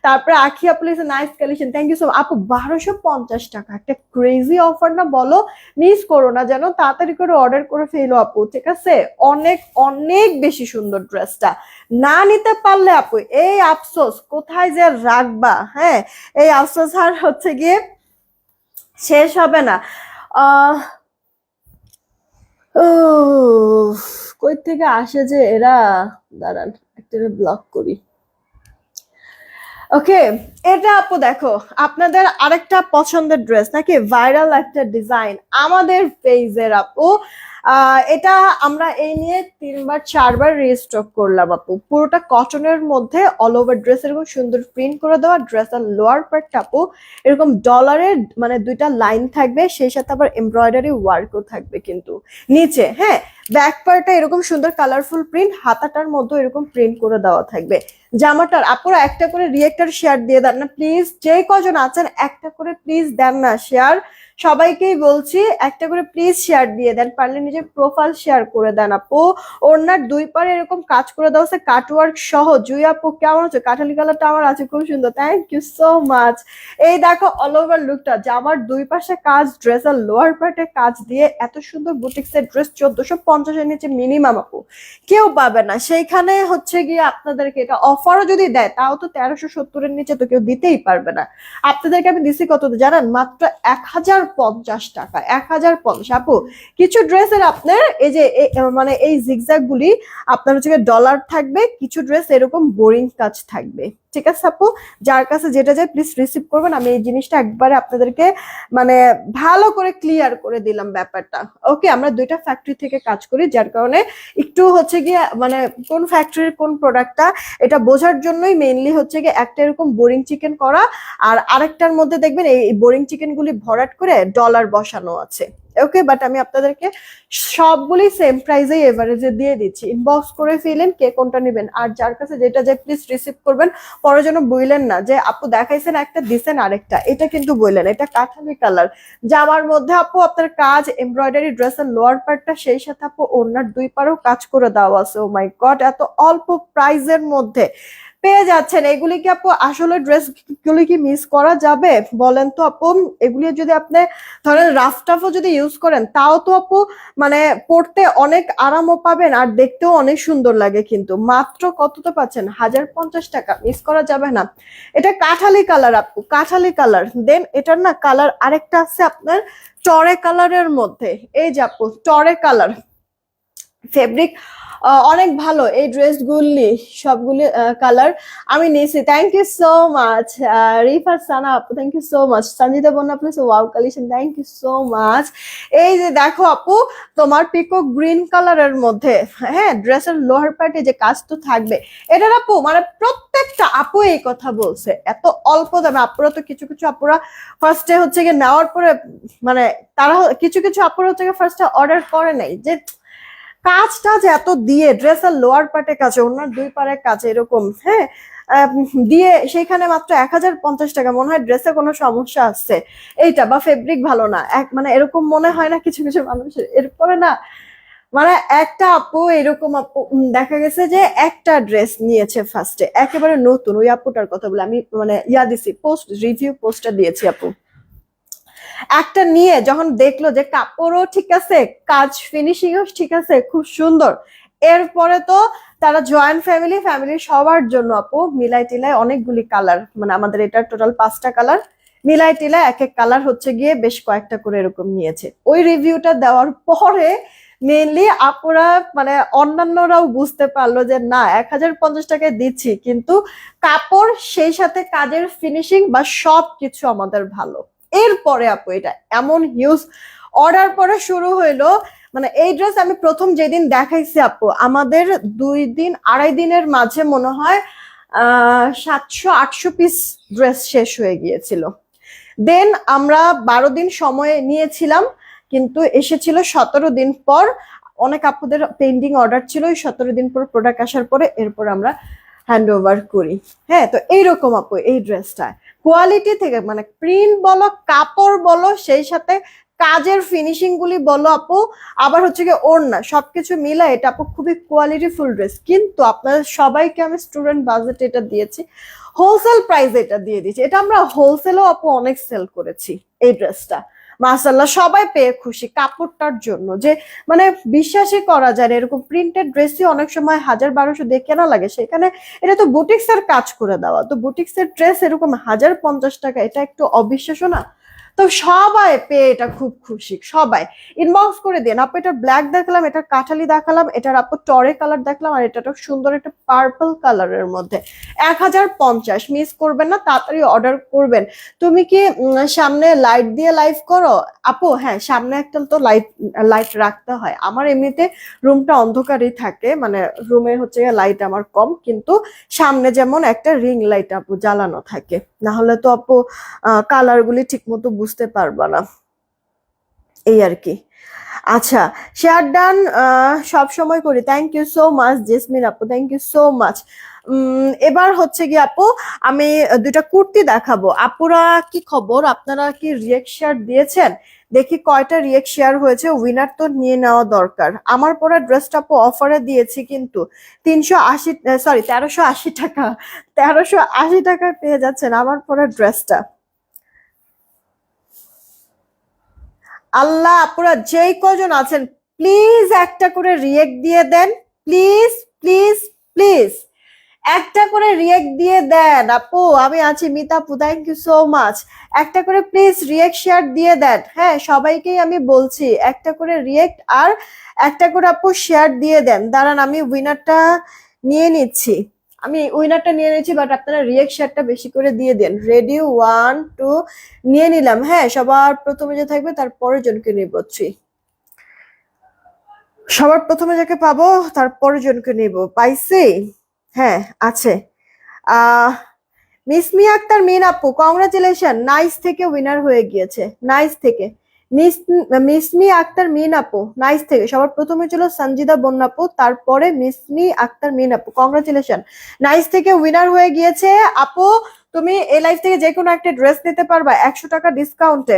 তারপরে আখি আপু লিখছে nice collection, thank you so much আপু। 1250 টাকা, একটা ক্রেজি অফার না বলো? মিস করো না যেন, তাড়াতাড়ি করে অর্ডার করে ফেলো আপু, ঠিক আছে? অনেক অনেক বেশি সুন্দর ড্রেসটা, না নিতে পারলে আপু এই আফসোস কোথায় যে রাখবা। হ্যাঁ, এই আফসোস আর হচ্ছে গিয়ে শেষ হবে না। আহ কই থেকে আসে যে এরা, দাঁড়ান টেনে ব্লক করি। ওকে, এটা আপু দেখো আপনাদের আরেকটা পছন্দের ড্রেস নাকি, ভাইরাল একটা ডিজাইন আমাদের পেজের আপু। এটা আমরা এই নিয়ে 3-4বার রিস্টক করলাম আপু। পুরোটা কটনের মধ্যে অল ওভার ড্রেস এরকম সুন্দর প্রিন্ট করে দেওয়া, ড্রেসের লোয়ার পার্ট আপু এরকম ডলারের মানে 2টা লাইন থাকবে, সেই সাথে আবার এমব্রয়ডারি ওয়ার্কও থাকবে কিন্তু নিচে। হ্যাঁ, ব্যাক পার্টটা এরকম সুন্দর কালারফুল প্রিন্ট, হাতাটার মধ্যে এরকম প্রিন্ট করে দেওয়া থাকবে। জামাটার আপুরা একটা করে রিয়েক্টর শেয়ার দিয়ে দেন না প্লিজ, যে কজন আছেন একটা করে প্লিজ দেন না শেয়ার, সবাইকেই বলছি একটা করে প্লিজ শেয়ার দিয়ে দেন, পারলে নিজের প্রোফাইল শেয়ার করে দেন আপু। ওনার 2 পারে এরকম কাজ করে দেওয়া আছে কাটওয়ার্ক সহ। জুই আপু কেমন আছে? কাঠালি কালারটা আমার আছে খুব সুন্দর, থ্যাংক ইউ সো মাচ। এই দেখো অল ওভার লুকটা, জামার 2 পাশে কাজ, ড্রেসের লোয়ার পার্টে কাজ দিয়ে এত সুন্দর বুটিক্সের ড্রেস 1450 এর নিচে মিনিমাম আপু কেউ পাবে না। সেইখানে হচ্ছে গিয়ে আপনাদেরকে এটা অফারও যদি দেয় তাও তো 1370 এর নিচে তো কেউ দিতেই পারবে না। আপনাদেরকে আমি দিছি কত জানেন? মাত্র 1050 টাকা, 1050 আপু। কিছু ড্রেসের আপনার এই যে মানে এই জিগজ্যাগ গুলি আপনার হচ্ছে ডলার থাকবে, কিছু ড্রেস এরকম বোরিং কাজ থাকবে। ঠিক আছে আপু, যার কাছে যেটা যায় প্লিজ রিসিভ করবেন। আমি এই জিনিসটা একবারে আপনাদেরকে মানে ভালো করে ক্লিয়ার করে দিলাম ব্যাপারটা। ওকে, আমরা 2টা ফ্যাক্টরি থেকে কাজ করি, যার কারণে একটু হচ্ছে গিয়ে মানে কোন ফ্যাক্টরির কোন প্রোডাক্টটা এটা বোঝার জন্যই মেইনলি হচ্ছে গিয়ে একটা এরকম বোরিং চিকেন করা, আর আরেকটার মধ্যে দেখবেন এই বোরিং চিকেন গুলি ভরাট করে ডলার বসানো আছে। ওকে, বাট আমি আপনাদেরকে সবগুলি সেম প্রাইসে এভারেজে দিয়ে দিচ্ছি। ইনবক্স করে ফেলেন কে কোনটা নেবেন, আর যার কাছে যেটা যায় প্লিজ রিসিভ করবেন। পরে যেন বইলেন না যে আপু দেখাইছেন একটা দিছেন আরেকটা, এটা কিন্তু বললেন। এটা কাঠালি কালার, জামার মধ্যে আপু আপনার কাজ এমব্রয়ডারি, ড্রেসের লোয়ার পার্টটা সেই সাথে আপু ওড়নার 2 পারেও কাজ করে দেওয়া আছে। ও মাই গড, এত অল্প প্রাইসের মধ্যে পেয়ে যাচ্ছেন এগুলি কি আপু? আসলে ড্রেস গুলি কি মিস করা যাবে বলেন তো আপু? এগুলি যদি আপনি ধরেন রাফ টাফও যদি ইউজ করেন তাও তো আপু মানে পড়তে অনেক আরামও পাবেন আর দেখতেও অনেক সুন্দর লাগে, কিন্তু মাত্র কত তো পাচ্ছেন? 1050 টাকা, মিস করা যাবে না। এটা কাঠালি কালার আপু, কাঠালি কালার। দেন এটার না কালার আরেকটা আছে আপনার টরে কালারের মধ্যে, এই যে আপু টরে কালার ফেব্রিক অনেক ভালো। এই ড্রেসগুলি সবগুলি কালার আমি নিয়েছি। Thank you so much Rifa Sana আপু, thank you so much. Sanjita Bonna please wow collection, thank you so much. এই যে দেখো আপু তোমার পিকো গ্রিন কালারের মধ্যে, হ্যাঁ ড্রেসের লোয়ার পার্টে যে কাজ তো থাকবে এটার আপু মানে প্রত্যেকটা আপু এই কথা বলছে এত অল্প দামে। আপুরা তো কিছু কিছু আপুরা ফার্স্টে হচ্ছে গিয়ে নেওয়ার পরে মানে তারা কিছু কিছু আপুরা হচ্ছে গিয়ে ফার্স্টে অর্ডার করে নাই যে কাজটা যে এত দিয়ে, ড্রেসের লোয়ার পার্টে কাছে ওনার 2 পারের কাছে এরকম, হ্যাঁ দিয়ে সেখানে মাত্র 1050 টাকা। মনে হয় ড্রেসে কোনো সমস্যা আছে এইটা, বা ফেব্রিক ভালো না, এক মানে এরকম মনে হয় না কিছু কিছু মানুষের। এরপরে না মানে একটা আপু এরকম আপু দেখা গেছে যে একটা ড্রেস নিয়েছে ফার্স্টে একেবারে নতুন, ওই আপুটার কথা বলে আমি মানে ইয়া দিছি, পোস্ট রিভিউ পোস্টটা দিয়েছি আপু। একটা নিয়ে যখন দেখলো যে কাপড়ও ঠিক আছে, কাজ ফিনিশিংও ঠিক আছে, খুব সুন্দর, এরপরে তো তারা জয়েন্ট ফ্যামিলির সবার জন্য আপু মিলাই টিলাই অনেকগুলি কালার, মানে আমাদের এটা টোটাল 5টা কালার, মিলাই টিলাই এক এক কালার হচ্ছে গিয়ে বেশ কয়েকটা করে এরকম নিয়েছে। ওই রিভিউটা দেওয়ার পরে মেইনলি আপুরা মানে অন্যান্যরাও বুঝতে পারলো যে না 1050 টাকায় দিচ্ছি, কিন্তু কাপড় সেই সাথে কাজের ফিনিশিং বা সব কিছু আমাদের ভালো। এরপরে আপু এটা এমন হিউজ অর্ডার পরে শুরু হইলো, মানে এই ড্রেস আমি প্রথম যেদিন দেখাইছি আপু আমাদের 2-2.5 দিনের মাঝে মনে হয় 700-800 পিস ড্রেস শেষ হয়ে গিয়েছিল। দেন আমরা 12 দিন সময় নিয়েছিলাম, কিন্তু এসেছিল 17 দিন পর। অনেক আপুদের পেন্ডিং অর্ডার ছিল, ওই 17 দিন পর প্রোডাক্ট আসার পরে এরপর আমরা হ্যান্ড ওভার করি। হ্যাঁ, তো এইরকম আপু এই ড্রেসটা কোয়ালিটি থেকে মানে প্রিন্ট বলো, কাপড় বলো, সেই সাথে কাজের ফিনিশিং গুলি বলো আপু, আবার হচ্ছে কি ওড়না, সবকিছু মিলা এটা আপু খুবই কোয়ালিটি ফুল ড্রেস। কিন্তু আপনাদের সবাইকে আমি স্টুডেন্ট বাজেট এটা দিয়েছি, হোলসেল প্রাইস এটা দিয়ে দিয়েছি। এটা আমরা হোলসেলও আপু অনেক সেল করেছি এই ড্রেসটা, মাশাআল্লাহ সবাই পেয়ে খুশি কাপড়টার জন্য, যে মানে বিশ্বাসই করা যায় না এরকম প্রিন্টেড ড্রেসই অনেক সময় 1000-1200 দিয়ে কেনা লাগে, সেখানে এটা তো বুটিক্স এর কাজ করে দেওয়া। তো বুটিক্স এর ড্রেস এরকম 1050 টাকা, এটা একটু অবিশ্বাস্য না? তো সবাই পেয়ে এটা খুব খুশি, সবাই ইনবক্স করে দিন। আপু এটা ব্ল্যাক দেখালাম, এটা কাঠালি দেখালাম, এটার আপু টরে কালার দেখলাম, আর এটা সুন্দর একটা পার্পল কালারের মধ্যে 1050। মিস করবেন না, তাড়াতাড়ি অর্ডার করবেন। তুমি কি সামনে লাইট দিয়ে লাইভ করো আপু? হ্যাঁ, সামনে একটা তো লাইট লাইট রাখতে হয়। আমার এমনিতে রুমটা অন্ধকারই থাকে, মানে রুমে হচ্ছে লাইট আমার কম, কিন্তু সামনে যেমন একটা রিং লাইট আপু জ্বালানো থাকে, না হলে তো আপু কালার গুলি ঠিক মতো বুঝতে পারবা না, এই আর কি। আচ্ছা, শেয়ার ডান সব সময় করি। Thank you so much Jesmin আপু, থ্যাংক ইউ সো মাচ। এবার হচ্ছে কি আপু, আমি দুইটা কুর্তি দেখাবো। আপুরা কি খবর, আপনারা কি রিয়েক্ট শেয়ার দিয়েছেন? দেখি কয়টা রিয়েক্ট শেয়ার হয়েছে, উইনার তো নিয়ে নেওয়া দরকার। আমার পরা ড্রেসটা আপু অফারে দিয়েছি, কিন্তু 380, সরি 1380 টাকা, 1380 টাকায় পেয়ে যাচ্ছেন আমার পরা ড্রেসটা। আল্লাহ, আপনারা যেই কজন আছেন প্লিজ একটা করে রিয়েক্ট দিয়ে দেন, প্লিজ প্লিজ প্লিজ একটা করে রিয়েক্ট দিয়ে দেন। আপু আমি আছি, মিতা আপু থ্যাংক ইউ সো মাচ। একটা করে প্লিজ রিয়েক্ট শেয়ার দিয়ে দেন। হ্যাঁ, সবাইকেই আমি বলছি একটা করে রিয়েক্ট আর একটা করে আপু শেয়ার দিয়ে দেন। দাঁড়ান আমি উইনারটা নিয়ে নিচ্ছি, বাট আপনারা রিয়েক্ট শেয়ারটা বেশি করে দিয়ে দেন। রেডি, 1 2 নিয়ে নিলাম। হ্যাঁ, সবার প্রথমে যে থাকবে তার পরের জনকে নিব। সবার প্রথমে যাকে পাবো তার পরের জনকে নিব। পাইছি, হ্যাঁ আছে। আহ মিসমি আক্তার মিন আপু কংগ্রাচুলেশন, নাইস থেকে উইনার হয়ে গিয়েছে, নাইস থেকে। মিসমি আক্তার মিন আপু নাইস থেকে সবার প্রথমে ছিল সঞ্জিদা বন্যাপু, তারপরে মিসমি আক্তার মিন আপু, কংগ্রাচুলেশন, নাইস থেকে উইনার হয়ে গিয়েছে। আপু তুমি এই লাইফ থেকে যে কোনো একটা ড্রেস নিতে পারবা 100 টাকা ডিসকাউন্টে,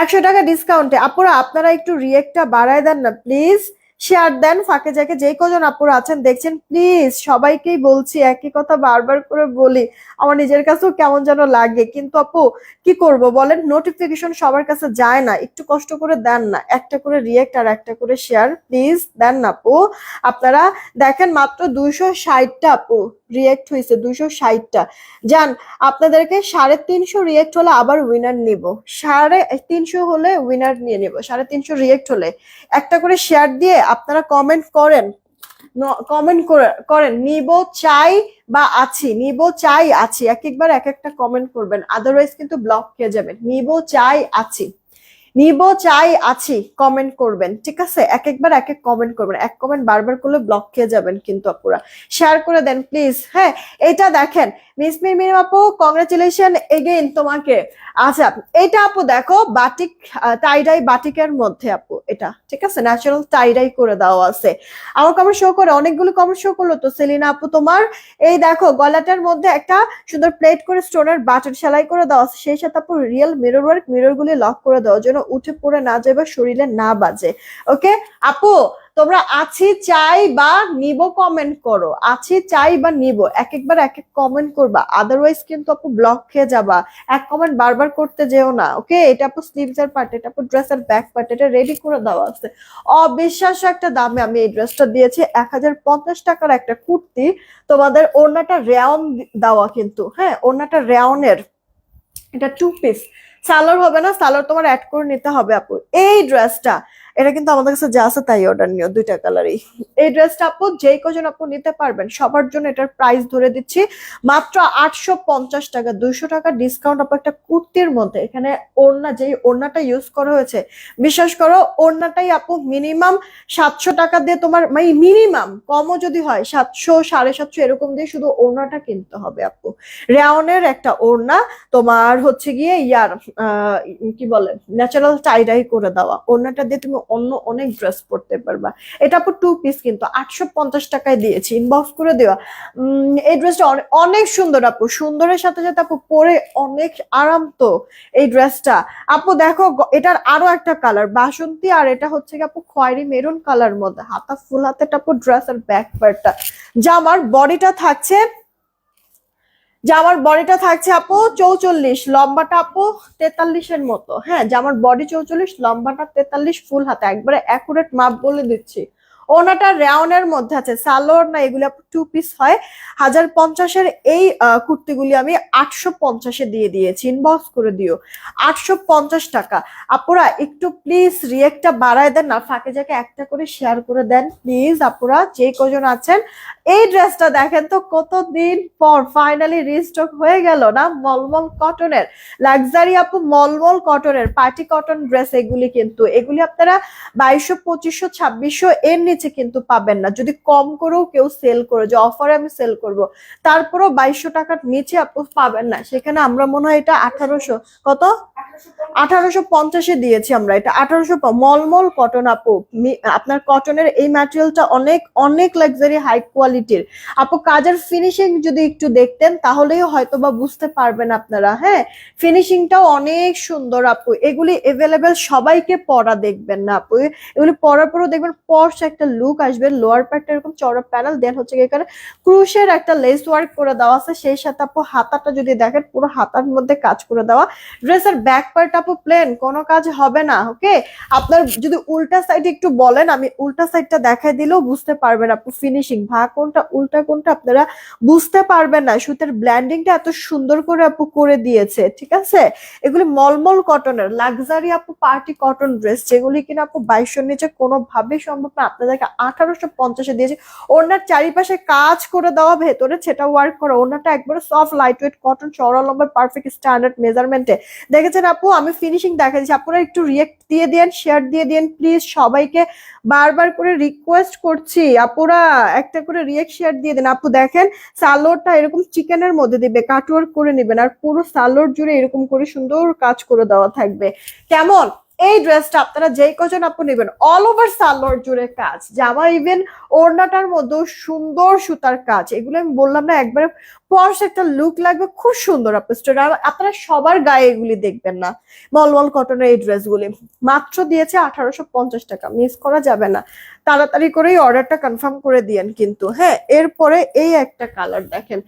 100 টাকা ডিসকাউন্টে। আপুরা আপনারা একটু রিয়েক্টটা বাড়ায় দেন না প্লিজ, শেয়ার দেন ফাঁকে যাকে যেই কজন আপুরা আছেন দেখছেন, প্লিজ সবাইকেই বলছি, একই কথা বারবার করে বলি, আমার নিজের কাছেও কেমন যেন লাগে, কিন্তু আপু কি করব বলেন, নোটিফিকেশন সবার কাছে যায় না, একটু কষ্ট করে দেন না, একটা করে রিয়েক্ট আর একটা করে শেয়ার প্লিজ দেন না আপু। আপনারা দেখেন মাত্র 260টা আপু রিয়েক্ট হয়েছে, 260টা। যান, আপনাদেরকে 350 রিয়েক্ট হলে আবার উইনার নিব, 350 হলে উইনার নিয়ে নিব, 350 রিয়েক্ট হলে একটা করে শেয়ার দিয়ে আপনারা কমেন্ট করেন, করেন নিব চাই বা আছি, নিব চাই আছি, একবার এক একটা কমেন্ট করবেন, আদারওয়াইজ কিন্তু ব্লক খেয়ে যাবেন। নিব চাই আছি, নিব চাই আছি কমেন্ট করবেন, ঠিক আছে? একবার এক এক কমেন্ট করবেন, এক কমেন্ট বারবার করলে ব্লক খেয়ে যাবেন কিন্তু আপুরা। শেয়ার করে দেন প্লিজ। হ্যাঁ, এটা দেখেন মিসমির মিম আপু কংগ্রাচুলেশন এগেইন তোমাকে। আচ্ছা, এটা আপু দেখো বাটিক, টাইডাই বাটিকের মধ্যে আপু, এটা ঠিক আছে, ন্যাচারাল টাইডাই করে দেওয়া আছে। আমার কমেন্ট শো করে, অনেকগুলো কমেন্ট শো করলো তো সেলিনা আপু তোমার। এই দেখো গলাটার মধ্যে একটা সুন্দর প্লেট করে স্টোনের বাটন সেলাই করে দেওয়া আছে, সেই সাথে আপু রিয়েল মিরর ওয়ার্ক, মিরর গুলি লক করে দেওয়া যেন উঠে পড়ে না যায় বা শরীরে না বাজে। ওকে আপু, তোমরা আছি চাই বা নিব কমেন্ট করো, আছি চাই বা নিব, একবার এক এক কমেন্ট করবা, আদারওয়াইজ কিন্তু আপু ব্লক খেয়ে যাবা। এক কমেন্ট বারবার করতে যেও না, ওকে? এটা আপু স্লিভস এর পার্ট, এটা আপু ড্রেসের ব্যাক পার্ট, এটা রেডি করে দেওয়া আছে অবিশ্বাস্য একটা দামে। আমি এই ড্রেসটা দিয়েছি 1050 টাকার একটা কুর্তি, তোমাদের ওড়নাটা রেয়ন দেওয়া কিন্তু, হ্যাঁ ওড়নাটা রেয়নের, এটা 2 পিস, সালোয়ার হবে না, সালোয়ার তোমার অ্যাড করে নিতে হবে আপু। এই ড্রেসটা, এটা কিন্তু আমাদের কাছে যা আছে তাই অর্ডার নিও, দুইটা কালারই। এই ড্রেসটা আপু যেই কজন আপু নিতে পারবেন সবার জন্য এটার প্রাইস ধরে দিচ্ছি মাত্র 850 টাকা, 200 টাকা ডিসকাউন্ট আপু একটা কুর্তির মধ্যে। এখানে ওড়না, যেই ওড়নাটা ইউজ করা হয়েছে, বিশ্বাস করো ওড়নাটাই আপু মিনিমাম 700 টাকা দিয়ে তোমার, মানে মিনিমাম, কমও যদি হয় 700 750 এরকম দিয়ে শুধু ওড়নাটা কিনতে হবে আপু। রেওনের একটা ওড়না, তোমার হচ্ছে গিয়ে ইয়ার কি বলে ন্যাচারাল টাইডাই করে দেওয়া, ওড়নাটা দিয়ে তুমি অন্য অনেক ড্রেস পরতে পারবা। এটা আপু 2 পিস কিন্তু 850 টাকায় দিয়েছি, ইনবক্স করে দেওয়া। এই ড্রেসটা অনেক সুন্দর আপু, সুন্দরের সাথে সাথে আপু পরে অনেক আরাম তো এই ড্রেসটা। আপু দেখো এটার আরো একটা কালার বাসন্তী, আর এটা হচ্ছে কি আপু খয়েরি মেরুন কালার মধ্যে, হাতা ফুল হাতেটা আপু ড্রেসের ব্যাক পার্টটা। জামার বডিটা থাকছে, জামার বডিটা থাকছে আপু 44, লম্বাটা আপু 43-এর মতো। হ্যাঁ, জামার বডি 44, লম্বাটা 43, ফুল হাতে, একবারে অ্যাকুরেট মাপ বলে দিচ্ছি। ওনাটা রেওনের মধ্যে আছে, সালোয়ার না, এগুলি আপু 2 পিস হয়। 1050-এর এই কুর্তিগুলি আমি 850-এ দিয়ে দিয়েছি, ইনবক্স করে দিও। 850 টাকা। আপুরা একটু প্লিজ রিয়েক্টটা বাড়ায় দেন না, ফাঁকে যাকে একটা করে শেয়ার করে দেন প্লিজ আপুরা, যে কজন আছেন। এই ড্রেসটা দেখেন তো কতদিন পর ফাইনালি রিস্টক হয়ে গেল না, মলমল কটনের লাক্সারি আপু, মলমল কটনের পার্টি কটন ড্রেস এগুলি, কিন্তু এগুলি আপনারা 2200, 2500, 2600 এর নিচে কিন্তু পাবেন না। যদি কম করেও কেউ সেল করে, যে অফারে আমি সেল করব, তারপরও 2200 টাকার নিচে আপু পাবেন না। সেখানে আমরা মনে হয় এটা 1800, কত 1850-এ দিয়েছি আমরা এটা, 1800। মলমল কটন আপু, আপনার কটনের এই ম্যাটেরিয়ালটা অনেক অনেক লাক্সারি হাই কোয়ালিটির আপু। কাজের ফিনিশিং যদি একটু দেখতেন তাহলেই হয়তো বা বুঝতে পারবেন আপনারা। হ্যাঁ, ফিনিশিংটাও অনেক সুন্দর আপু। এগুলি এভেলেবেল সবাইকে পরা দেখবেন না আপু, এগুলি পরার পরও দেখবেন পর্স একটা লুক আসবে। লোয়ার পার্টটা এরকম চওড়া প্যানেল, দেন হচ্ছে এখানে ক্রুশের একটা লেস ওয়ার্ক করে দেওয়া আছে, সেই সাথে আপু হাতাটা যদি দেখেন পুরো হাতার মধ্যে কাজ করে দেওয়া। ড্রেসের ব্যাক পার্ট আপু প্লেন, কোনো কাজ হবে না। ওকে, আপনার যদি উল্টা সাইড একটু বলেন, আমি উল্টা সাইডটা দেখাই দিলেও বুঝতে পারবেন আপু। ফিনিশিং ভা কোনটা উল্টা কোনটা আপনারা বুঝতে পারবেন না, সুতের ব্ল্যান্ডিংটা এত সুন্দর করে আপু করে দিয়েছে। ঠিক আছে, এগুলি মলমল কটনের লাক্সারি আপু পার্টি কটন ড্রেস, যেগুলি কিনা আপু 2200-এর নিচে কোনোভাবেই সম্ভব না। আপনাদেরকে 1850-এ দিয়েছে। ওনার চারিপাশে কাজ করে দেওয়া, ভেতরে সেটা ওয়ার্ক করা। ওনাটা একবারে সফট লাইট ওয়েট কটন, চওড়া লম্বা, পারফেক্ট স্ট্যান্ডার্ড মেজারমেন্টে। দেখেছেন আপু, আমি ফিনিশিং দেখা দিচ্ছি, আপনারা একটু রিয়েক্ট দিয়ে দেন, শেয়ার দিয়ে দেন প্লিজ। সবাইকে বারবার করে রিকোয়েস্ট করছি আপুরা, একটা করে রিয়েক্ট শেয়ার দিয়ে দেন। আপু দেখেন, সালোয়ারটা এরকম চিকেনের মধ্যে দিবে, কাটওয়ার্ক করে নেবেন, আর পুরো সালোয়ার জুড়ে এরকম করে সুন্দর কাজ করে দেওয়া থাকবে। কেমন এই ড্রেসটা? আপনারা যেই কজন আপু নেবেন, অল ওভার সালোয়ার জুড়ে কাজ, জামা ইভেন ওড়নাটার মধ্যে সুন্দর সুতার কাজ। এগুলো আমি বললাম না, একবারে পরশ একটা লুক লাগবে, খুব সুন্দর আপু। আপনারা সবার গায়ে এগুলি দেখবেন না। মলমল কটনের এই ড্রেসগুলি মাত্র দিয়েছে 1850 টাকা, মিস করা যাবে না। তাড়াতাড়ি করেই অর্ডারটা কনফার্ম করে দিয়েন কিন্তু। হ্যাঁ, এরপরে এই একটা কালার দেখেন,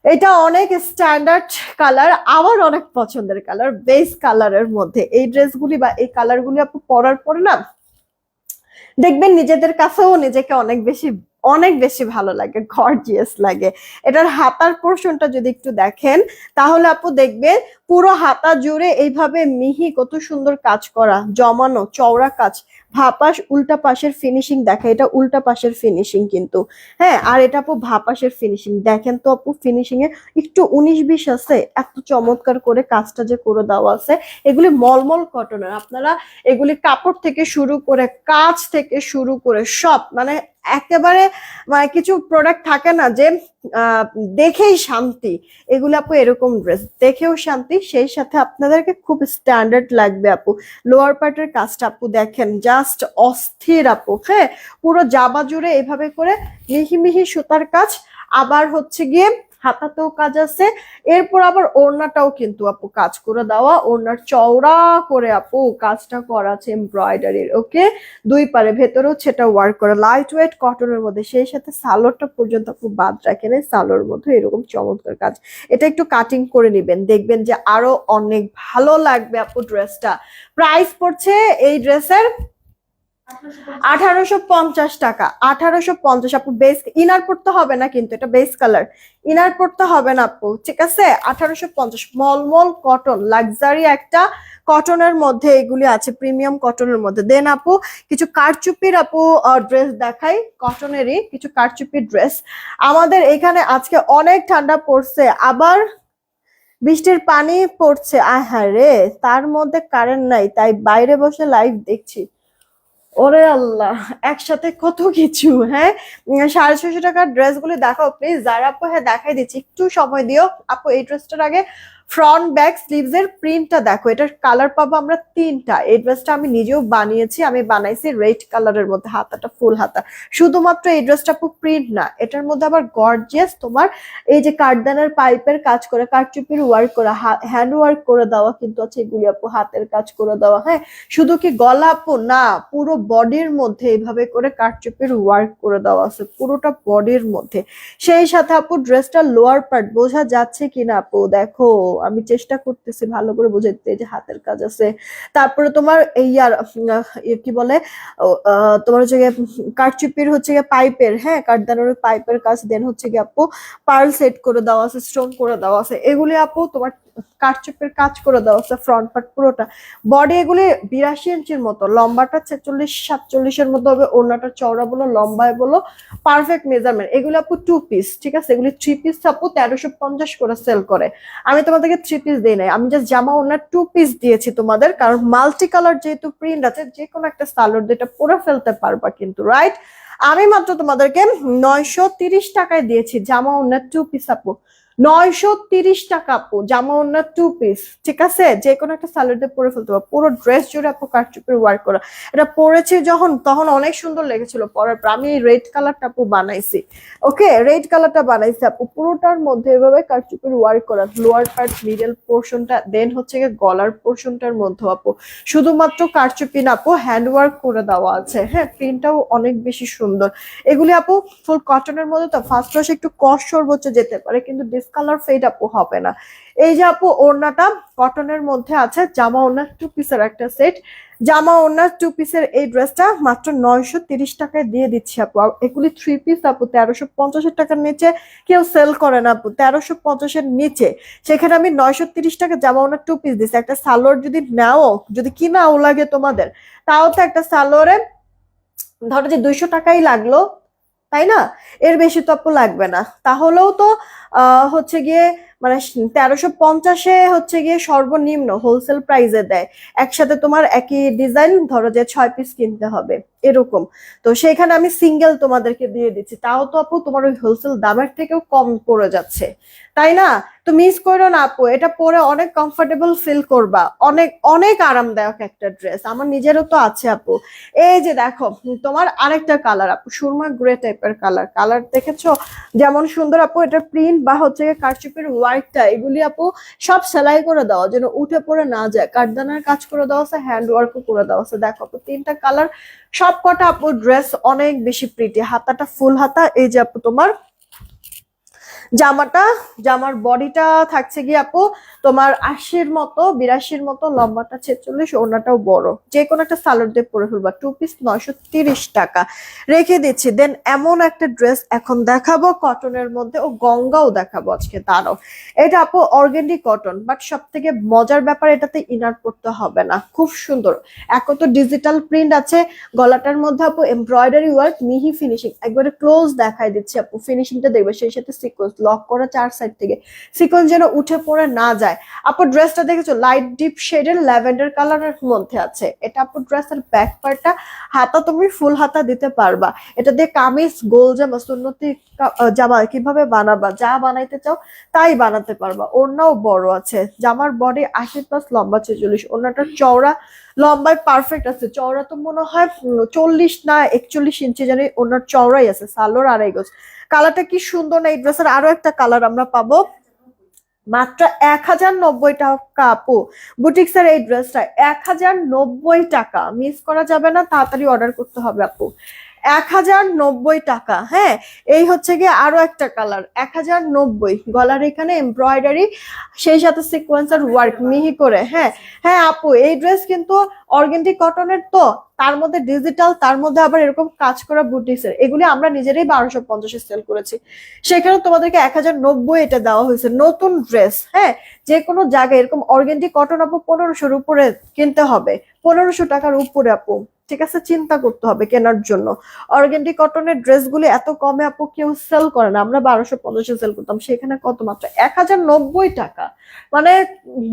এটা অনেক স্ট্যান্ডার্ড কালার, আমার অনেক পছন্দের কালার, বেস কালারের মধ্যে এই ড্রেসগুলি বা এই কালারগুলি আপু পরার পরে না দেখবেন নিজেদের কাছেও নিজেকে অনেক বেশি ভালো লাগে, গর্জিয়াস লাগে। এটার হাতার পোর্শনটা যদি একটু দেখেন তাহলে আপু দেখবেন পুরো হাতা জুড়ে এইভাবে মিহি কত সুন্দর কাজ করা, জমানো চওড়া কাজ। ভাপাস উল্টা পাশের ফিনিশিং দেখা, এটা উল্টা পাশের ফিনিশিং কিন্তু। হ্যাঁ, আর এটা আপু ভাপাসের ফিনিশিং দেখেন তো আপু, ফিনিশিং এ একটু 19-20 আছে, এত চমৎকার করে কাজটা যে করে দেওয়া আছে। এগুলি মলমল কটনের, আপনারা এগুলি কাপড় থেকে শুরু করে কাজ থেকে শুরু করে সব মানে একেবারে, মানে কিছু প্রোডাক্ট থাকে না যে দেখেই শান্তি, এগুলো আপু এরকম ড্রেস দেখেও শান্তি, সেই সাথে আপনাদেরকে খুব স্ট্যান্ডার্ড লাগবে আপু। লোয়ার পার্টের কাজটা আপু দেখেন, জাস্ট অস্থির আপু। হ্যাঁ, পুরো জামা জুড়ে এভাবে করে মিহি মিহি সুতার কাজ, আবার হচ্ছে গিয়ে হাতাতেও কাজ আছে। এরপর আবার ওড়নাটাও কিন্তু আপু কাজ করে দেওয়া, ওড়নার চওড়া করে আপু কাজটা করা আছে এমব্রয়ডারির। ওকে, দুই পারে ভেতরেও সেটা ওয়ার্ক করা, লাইট ওয়েট কটনের মধ্যে, সেই সাথে সালোয়ারটা পর্যন্ত আপু বাদ রাখেন, সালোয়ার মধ্যে এরকম চমৎকার কাজ। এটা একটু কাটিং করে নিবেন, দেখবেন যে আরো অনেক ভালো লাগবে আপু ড্রেসটা। প্রাইস পড়ছে এই ড্রেসের 1850 টাকা। 1850 আপু। বেস ইনার পড়তে হবে না কিন্তু, এটা বেস কালার, ইনার পড়তে হবে না আপু। ঠিক আছে, 1850। মলমল কটন লাক্সারি একটা কটনের মধ্যে এগুলি আছে, প্রিমিয়াম কটনের মধ্যে। দেন আপু কিছু কারচুপির আপু ড্রেস দেখাই, কটনেরই কিছু কারচুপির ড্রেস। আমাদের এখানে আজকে অনেক ঠান্ডা পড়ছে, আবার বৃষ্টির পানি পড়ছে, আহারে তার মধ্যে কারেন্ট নাই, তাই বাইরে বসে লাইভ দেখছি। ওরে আল্লাহ, একসাথে কত কিছু। হ্যাঁ, 650 টাকার ড্রেস গুলি দেখাও প্লিজ। যারা আপু, হ্যাঁ দেখাই দিচ্ছি, একটু সময় দিও আপু। এই ড্রেসটার আগে ফ্রন্ট ব্যাক স্লিভস এর প্রিন্টটা দেখো, এটার কালার পাবো আমরা 3টা। এই ড্রেসটা আমি নিজেও বানিয়েছি, আমি বানাইছি রেড কালারের মধ্যে, হাতাটা ফুল হাতা। শুধুমাত্র এই ড্রেসটা আপু প্রিন্ট না, এটার মধ্যে আবার গর্জিয়াস তোমার এই যে কাঠদানার পাইপের কাজ করে, কারচুপির ওয়ার্ক করা, হ্যান্ড ওয়ার্ক করে দেওয়া কিন্তু আছে এগুলি আপু, হাতের কাজ করে দেওয়া। হ্যাঁ, শুধু কি গলা আপু না, পুরো বডির মধ্যে এইভাবে করে কারচুপির ওয়ার্ক করে দেওয়া আছে, পুরোটা বডির মধ্যে। সেই সাথে আপু ড্রেসটা লোয়ার পার্ট বোঝা যাচ্ছে কিনা আপু দেখো, আমি চেষ্টা করতেছি ভালো করে বোঝাতে, যে হাতের কাজ আছে, তারপরে তোমার এই আর কি বলে তোমার হচ্ছে গিয়ে কারচুপির হচ্ছে গিয়ে পাইপের, হ্যাঁ কাঠদানোর পাইপের কাজ, দেন হচ্ছে গিয়ে আপু পার্ল সেট করে দেওয়া আছে, স্টোন করে দেওয়া আছে, এগুলি আপু তোমার কারচুপির কাজ করে দেওয়া আছে ফ্রন্ট পার্ট পুরোটা। বডি এগুলি 82 ইঞ্চির মতো, লম্বাটা 46-47-এর মতো হবে, ওড়নাটা চওড়া বলো লম্বায় বলো পারফেক্ট মেজারমেন্ট। এগুলো আপু 2 পিস, ঠিক আছে, এগুলি 3 পিস আপু 1350 করে সেল করে। আমি তোমাদেরকে 3 পিস দিই নাই, আমি জাস্ট জামা ওড়নার 2 পিস দিয়েছি তোমাদের, কারণ মাল্টি কালার যেহেতু প্রিন্ট আছে, যে কোনো একটা সালোয়ার যেটা পরে ফেলতে পারবা কিন্তু, রাইট। আমি মাত্র তোমাদেরকে 930 টাকায় দিয়েছি জামা ওড়নার 2 পিস আপু, 930 টাকা আপু জামা ওড়নার 2 পিস, ঠিক আছে, যে কোনো একটা সালোয়ার দিয়ে পরে ফেলতে পারবো। পুরো ড্রেস জুড়ে আপু কারচুপির ওয়ার্ক করা, এটা পরেছি যখন তখন অনেক সুন্দর লেগেছিল পরার পর। আমি এই রেড কালারটা আপু বানাইছি, ওকে, রেড কালারটা বানাইছি আপু, পুরোটার মধ্যে এভাবে কারচুপির ওয়ার্ক করা, লোয়ার পার্ট মিডল পোর্শনটা, দেন হচ্ছে গিয়ে গলার পোর্শনটার মধ্যে আপু শুধুমাত্র কারচুপি না আপু হ্যান্ড ওয়ার্ক করে দেওয়া আছে, হ্যাঁ প্রিন্টটাও অনেক বেশি সুন্দর। এগুলি আপু ফুল কটনের মধ্যে, তো ফার্স্ট ওয়াশ একটু কষ্ট সর্বোচ্চ যেতে পারে, কিন্তু ডিসকালার ফেড আপু হবে না। এই যে আপু ওড়নাটা কটনের মধ্যে আছে, জামা ওড়নার 2 পিসের একটা সেট, জামা ওড়নার 2 পিসের এই ড্রেসটা মাত্র 930 টাকায় দিয়ে দিচ্ছি আপু। এগুলি 3 পিস আপু 1350 টাকার নিচে কেউ সেল করে না আপু, 1350-এর নিচে, সেখানে আমি 930 টাকা জামা ওড়নার 2 পিস দিচ্ছি। একটা সালোয়ার যদি নাও, যদি কিনাও লাগে তোমাদের, তাও তো একটা সালোয়ারে ধরো যে 200 টাকাই লাগলো, তাই না, এর বেশি তো আপু লাগবে না, তাহলেও তো হচ্ছে গিয়ে মানে 1350-এ হচ্ছে গিয়ে সর্বনিম্ন হোলসেল প্রাইসে দেয়। একসাথে তোমার একই ডিজাইন ধরো যে 6 পিস কিনতে হবে এরকম, তো সেখানে আমি সিঙ্গেল তোমাদেরকে দিয়ে দিচ্ছি, তাও তো আপু তোমার ওই হোলসেল দামের থেকেও কম পড়ে যাচ্ছে, তাই না। তো মিস করো না আপু, এটা পরে অনেক কমফোর্টেবল ফিল করবা, অনেক অনেক আরামদায়ক একটা ড্রেস, আমার নিজেরও তো আছে আপু। এই যে দেখো তোমার আরেকটা কালার আপু, সুরমা গ্রে টাইপের কালার, কালার দেখেছো যেমন সুন্দর আপু, এটা প্রিন্ট বা হচ্ছে কারচুপির ওয়ার্কটা এগুলি আপু সব সেলাই করে দেওয়া যেন উঠে পড়ে না যায়, কাঠদানার কাজ করে দেওয়া আছে, হ্যান্ড ওয়ার্কও করে দেওয়া আছে। দেখো আপু 3টা কালার, সব কটা আপু ড্রেস অনেক বেশি প্রিটি, হাতাটা ফুল হাতা। এই যে আপু তোমার জামাটা, জামার বডিটা থাকছে গিয়ে আপু তোমার 80-র মতো 82-র মতো, লম্বাটা 46, ওড়নাটাও বড়, যে কোনো একটা সালোয়ার দিয়ে পরে ফেলবা। 2 পিস 930 টাকা রেখে দিচ্ছি। দেন এমন একটা ড্রেস এখন দেখাবো কটনের মধ্যে, ও গঙ্গাও দেখাবো আজকে, তারও এটা আপু অর্গেন্ডি কটন, বাট সব থেকে মজার ব্যাপার এটাতে ইনার পড়তে হবে না, খুব সুন্দর। এক তো ডিজিটাল প্রিন্ট আছে, গলাটার মধ্যে আপু এমব্রয়ডারি ওয়ার্ক, মিহি ফিনিশিং, একবারে ক্লোজ দেখাই দিচ্ছি আপু, ফিনিশিংটা দেখবে, সেই সাথে সিকোয়েন্স লক করা 4 সাইড থেকে, সিকোয়েন্স যেন উঠে পড়ে না যায়। আপু ড্রেসটা দেখেছো লাইট ডিপ শেডের ল্যাভেন্ডার কালারের মধ্যে আছে, এটা আপু ড্রেসের ব্যাক পার্টটা, হাতা তুমি ফুল হাতা দিতে পারবা, এটা দিয়ে কামিজ গোল জামা সুন্নতি জামা কিভাবে বানাবা, যা বানাইতে চাও তাই বানাতে পারবা। ওড়নাও বড় আছে, জামার বডি 80+, লম্বা 46, ওড়নাটা চওড়া লম্বায় পারফেক্ট আছে, চওড়া তো মনে হয় 40 না 41 ইঞ্চি জানি ওনার চওড়াই আছে, সালোয়ার 2.5 গজ। কালারটা কি সুন্দর না, এই ড্রেসের আরো একটা কালার আমরা পাবো মাত্র 1090 টাকা আপু, বুটিক্সের এই ড্রেসটা 1090 টাকা, মিস করা যাবে না, তাড়াতাড়ি অর্ডার করতে হবে আপু। 1090 টাকা, হ্যাঁ। এই হচ্ছে গিয়ে আরো একটা কালার, 1090, গলার এখানে এমব্রয়ডারি, সেই সাথে সিকোয়েন্সার ওয়ার্ক মিহি করে, হ্যাঁ। হ্যাঁ আপু এই ড্রেস কিন্তু অর্গেন্ডি কটনের, তো তার মধ্যে ডিজিটাল, তার মধ্যে আবার এরকম কাজ করা বুটিক্সের, এগুলি আমরা নিজেরাই 1250-এ সেল করেছি, সেখানে তোমাদেরকে 1090 এটা দেওয়া হয়েছে, নতুন ড্রেস, হ্যাঁ। যে কোনো জায়গায় এরকম অর্গেন্ডি কটন আপু 1500-র উপরে কিনতে হবে, 1500 টাকার উপরে আপু, ঠিক আছে, চিন্তা করতে হবে কেনার জন্য। অর্গেন্ডি কটনের ড্রেসগুলি এত কমে আপু কেউ সেল করে না, আমরা 1250-এ সেল করতাম, সেখানে কত মাত্র 1090 টাকা, মানে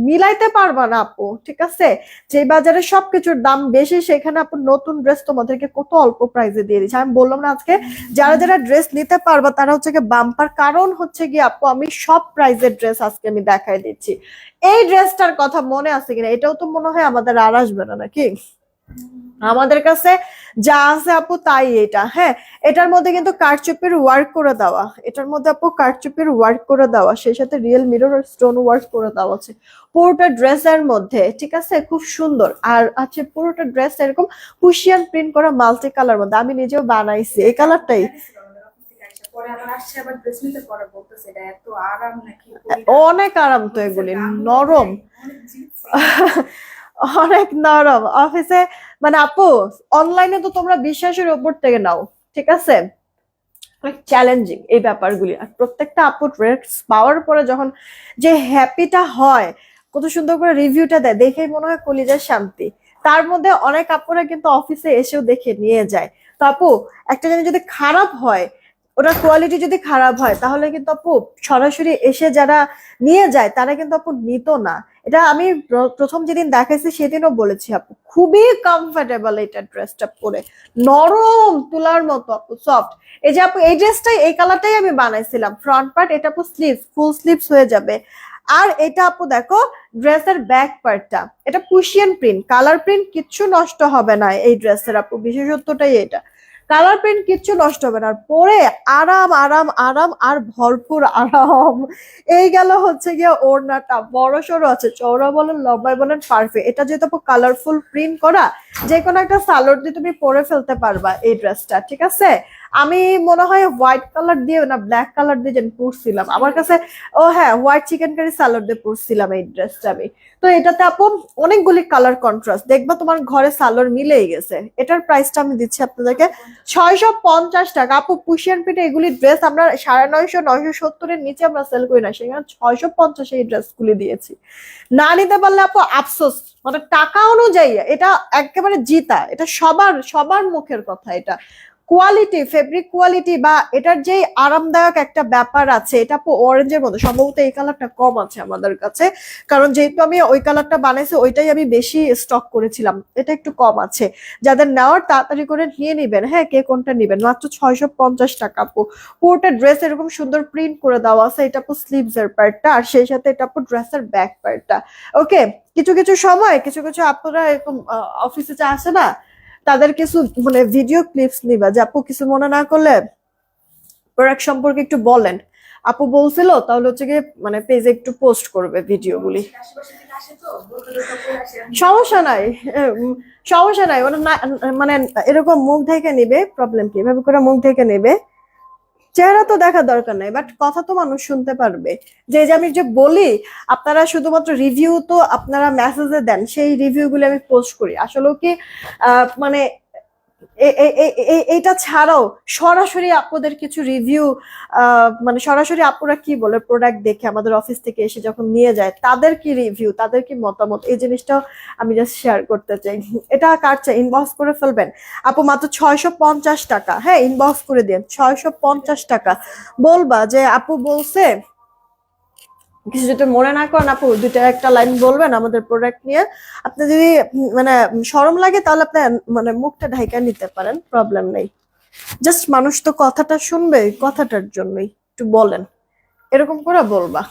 মিলাইতে পারবা না আপু, ঠিক আছে। যে বাজারে সবকিছুর দাম বেশি, সেখানে আপু নতুন ড্রেস তোমাদেরকে কত অল্প প্রাইসে দিয়ে দিচ্ছে। আমি বললাম না আজকে যারা যারা ড্রেস নিতে পারবা তারা হচ্ছে গিয়ে বাম্পার, কারণ হচ্ছে গিয়ে আপু আমি সব প্রাইসের ড্রেস আজকে আমি দেখাই দিচ্ছি। এই ড্রেসটার কথা মনে আছে কিনা, এটাও তো মনে হয় আমাদের আর আসবে না নাকি, আমাদের কাছে যা আছে আপু তাই এটা, হ্যাঁ। এটার মধ্যে কিন্তু কারচুপির ওয়ার্ক করে দেওয়া, এটার মধ্যে আপু কারচুপির ওয়ার্ক করে দেওয়া, সেই সাথে রিয়েল মিরর আর স্টোন ওয়ার্ক করে দেওয়া আছে পুরোটা ড্রেসের মধ্যে, ঠিক আছে, খুব সুন্দর। আর আছে পুরোটা ড্রেস এরকম কুশিয়ান প্রিন্ট করা মাল্টি কালার মধ্যে, আমি নিজেও বানাইছি এই কালারটাই, পরে আবার আসছে আবার ড্রেস নিতে পরে বলতেছে এটা এত আরাম নাকি অনেক আরাম তো এগুলি, নরম অনেক জিতছি। অনেক নরম অফিসে। মানে আপু অনলাইনে তো তোমরা বিশ্বাসের উপর থেকে নাও, ঠিক আছে, অনেক চ্যালেঞ্জিং এই ব্যাপারগুলি। আর প্রত্যেকটা আপু ড্রেস পাওয়ার পরে যখন যে হ্যাপিটা হয়, কত সুন্দর করে রিভিউটা দেয়, দেখেই মনে হয় কলিজার শান্তি। তার মধ্যে অনেক আপুরা কিন্তু অফিসে এসেও দেখে নিয়ে যায়। তো আপু একটা জিনিস যদি খারাপ হয়, ওটার কোয়ালিটি যদি খারাপ হয়, তাহলে কিন্তু আপু সরাসরি এসে যারা নিয়ে যায় তারা কিন্তু আপু নিত না। এটা আমি প্রথম যেদিন দেখাইছি সেদিনও বলেছি আপু, খুবই কমফোর্টেবল এটা ড্রেসটা পরে, নরম তুলার মতো আপু, সফট। এই যে আপু এই ড্রেসটাই, এই কালারটাই আমি বানাইছিলাম, ফ্রন্ট পার্ট, এটা আপু স্লিভস, ফুল স্লিভস হয়ে যাবে। আর এটা আপু দেখো ড্রেসের ব্যাক পার্টটা, এটা পুশিয়ান প্রিন্ট, কালার প্রিন্ট কিচ্ছু নষ্ট হবে না এই ড্রেসের আপু, বিশেষত্বটাই এটা, কালার প্রিন্ট কিচ্ছু নষ্ট হবে না। আর পরে আরাম আরাম আরাম আর ভরপুর আরাম। এই গেল হচ্ছে গিয়ে ওড়নাটা, বড় সড়ো আছে, চওড়া বলেন লম্বাই বলেন পারফেক্ট। এটা যেহেতু আপু কালারফুল প্রিন্ট করা, যে কোনো একটা সালোয়ার দিয়ে তুমি পরে ফেলতে পারবা এই ড্রেসটা, ঠিক আছে। আমি মনে হয় হোয়াইট কালার দিয়ে না ব্ল্যাক কালার দিয়ে যেন পরছিলাম, আমার কাছে, ও হ্যাঁ, হোয়াইট চিকেন কারি সালোয়ার দিয়ে পরছিলাম এই ড্রেসটা আমি। তো এটাতে আপু অনেকগুলি কালার কন্ট্রাস্ট, দেখবা তোমার ঘরে সালোয়ার মিলেই গেছে। এটার প্রাইসটা আমি দিচ্ছি আপনাদেরকে 650 টাকা। আপু পুশিয়ান পিঠে এগুলি ড্রেস আমরা 950, 970-এর নিচে আমরা সেল করি না, সেখানে 650 এই ড্রেস গুলি দিয়েছি। না নিতে পারলে আপু আফসোস, মানে টাকা অনুযায়ী এটা একেবারে জিতা, এটা সবার সবার মুখের কথা। এটা কোয়ালিটি, ফেব্রিক কোয়ালিটি বা এটার যে আরামদায়ক একটা ব্যাপার আছে, এটা আপু অরেঞ্জের মধ্যে, সম্ভবত এই কালারটা কম আছে আমাদের কাছে, কারণ যেহেতু আমি ওই কালারটা বানাইছি ওইটাই আমি বেশি স্টক করেছিলাম, এটা একটু কম আছে। যাদের নেওয়ার তাড়াতাড়ি করে নিয়ে নিবেন, হ্যাঁ, কে কোনটা নিবেন, মাত্র 650 টাকা আপু। পুরোটা ড্রেস এরকম সুন্দর প্রিন্ট করে দেওয়া আছে, এটা আপু স্লিভস এর পার্টটা, আর সেই সাথে এটা আপু ড্রেসের ব্যাক পার্টটা। ওকে, কিছু কিছু সময় কিছু কিছু আপুরা এরকম অফিসে যা আসে না, তাদের কিছু মানে ভিডিও ক্লিপস নিবা, যে আপু কিছু মনে না করলে প্রোডাক্ট সম্পর্কে একটু বলেন। আপু বলছিল তাহলে হচ্ছে গিয়ে মানে পেজে একটু পোস্ট করবে ভিডিওগুলি। আশেপাশে থেকে আসে তো বলতে বলতে পরে আসে আমি সমস্যা নাই, সমস্যা নাই, ওরা মানে এরকম মুখ ঢেকে নিবে, প্রবলেম কি, এভাবে করে মুখ ঢেকে নেবে, চেহারা তো দেখার দরকার নাই, বাট কথা তো মানুষ শুনতে পারবে। যে আমি যে বলি, আপনারা শুধুমাত্র রিভিউ তো আপনারা মেসেজে দেন, সেই রিভিউ গুলো আমি পোস্ট করি আসলে কি, মানে এইটা ছাড়াও সরাসরি আপুদের কিছু রিভিউ, মানে সরাসরি আপুরা কি বলে প্রোডাক্ট দেখে আমাদের অফিস থেকে এসে যখন নিয়ে যায়, তাদের কি রিভিউ, তাদের কি মতামত, এই জিনিসটাও আমি জাস্ট শেয়ার করতে চাই। এটা কার চাই, ইনবক্স করে ফেলবেন আপু, মাত্র 650 টাকা, হ্যাঁ, ইনবক্স করে দিন 650 টাকা। বলবা যে আপু বলছে, কিছু যদি মনে না করেন আপু, দুইটা একটা লাইন বলবেন আমাদের প্রোডাক্ট নিয়ে। আপনি যদি মানে শরম লাগে তাহলে আপনি মানে মুখটা ঢাইকা নিতে পারেন, প্রবলেম নেই। জাস্ট মানুষ তো কথাটা শুনবে, কথাটার জন্যই একটু বলেন, এরকম করে বলবা।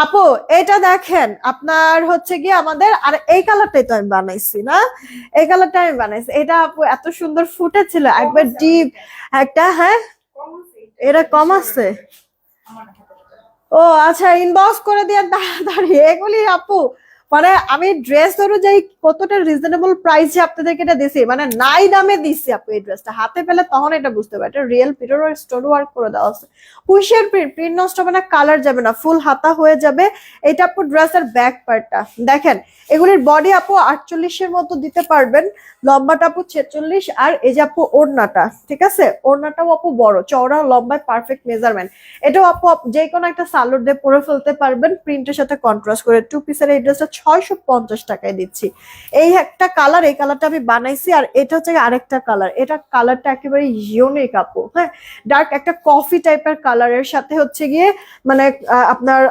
আপু এটা দেখেন আপনার হচ্ছে গিয়ে আমাদের, আর এই কালারটাই তো আমি বানাইছি না, এই কালারটা আমি বানাইছি, এটা আপু এত সুন্দর ফুটেছিল, একবার ডিপ একটা, হ্যাঁ, কম আছে এটা কম আছে। আমার হাতে হাতে। ও আচ্ছা, ইনবক্স করে দিয়ে তাড়াতাড়ি এগুলি আপু, মানে আমি ড্রেস অনুযায়ী কতটা রিজনেবল প্রাইসে আপনাদেরকে এটা দিছি, মানে নাই দামে দিছি আপু। এই ড্রেসটা হাতে পেলে তখন এটা বুঝতে পারে, এটা রিয়েল পিটোর স্টোন ওয়ার্ক করে দেওয়া আছে, কুশিয়ার প্রিন্ট, প্রিন্ট নষ্ট হবে না, কালার যাবে না, ফুল হাতা হয়ে যাবে। এটা আপু ড্রেসের ব্যাক পার্টটা দেখেন, এগুলির বডি আপু 48-এর মতো দিতে পারবেন, লম্বাটা আপু 46, আর এই যে আপু ওড়নাটা, ঠিক আছে, ওড়নাটাও আপু বড়, চওড়া লম্বায় পারফেক্ট মেজারমেন্ট। এটাও আপু যে কোনো একটা সালোয়ার দিয়ে পরে ফেলতে পারবেন, প্রিন্টের সাথে কন্ট্রাস্ট করে। 2 পিসের এই ড্রেসটা 650 টাকায় দিচ্ছি। এই একটা কালার, এই কালারটা আমি বানাইছি, আর এটা হচ্ছে আরেকটা কালার, এটা কালারটা একেবারে ইউনিক আপু, হ্যাঁ, ডার্ক একটা কফি টাইপের কালারের সাথে হচ্ছে গিয়ে মানে আপনার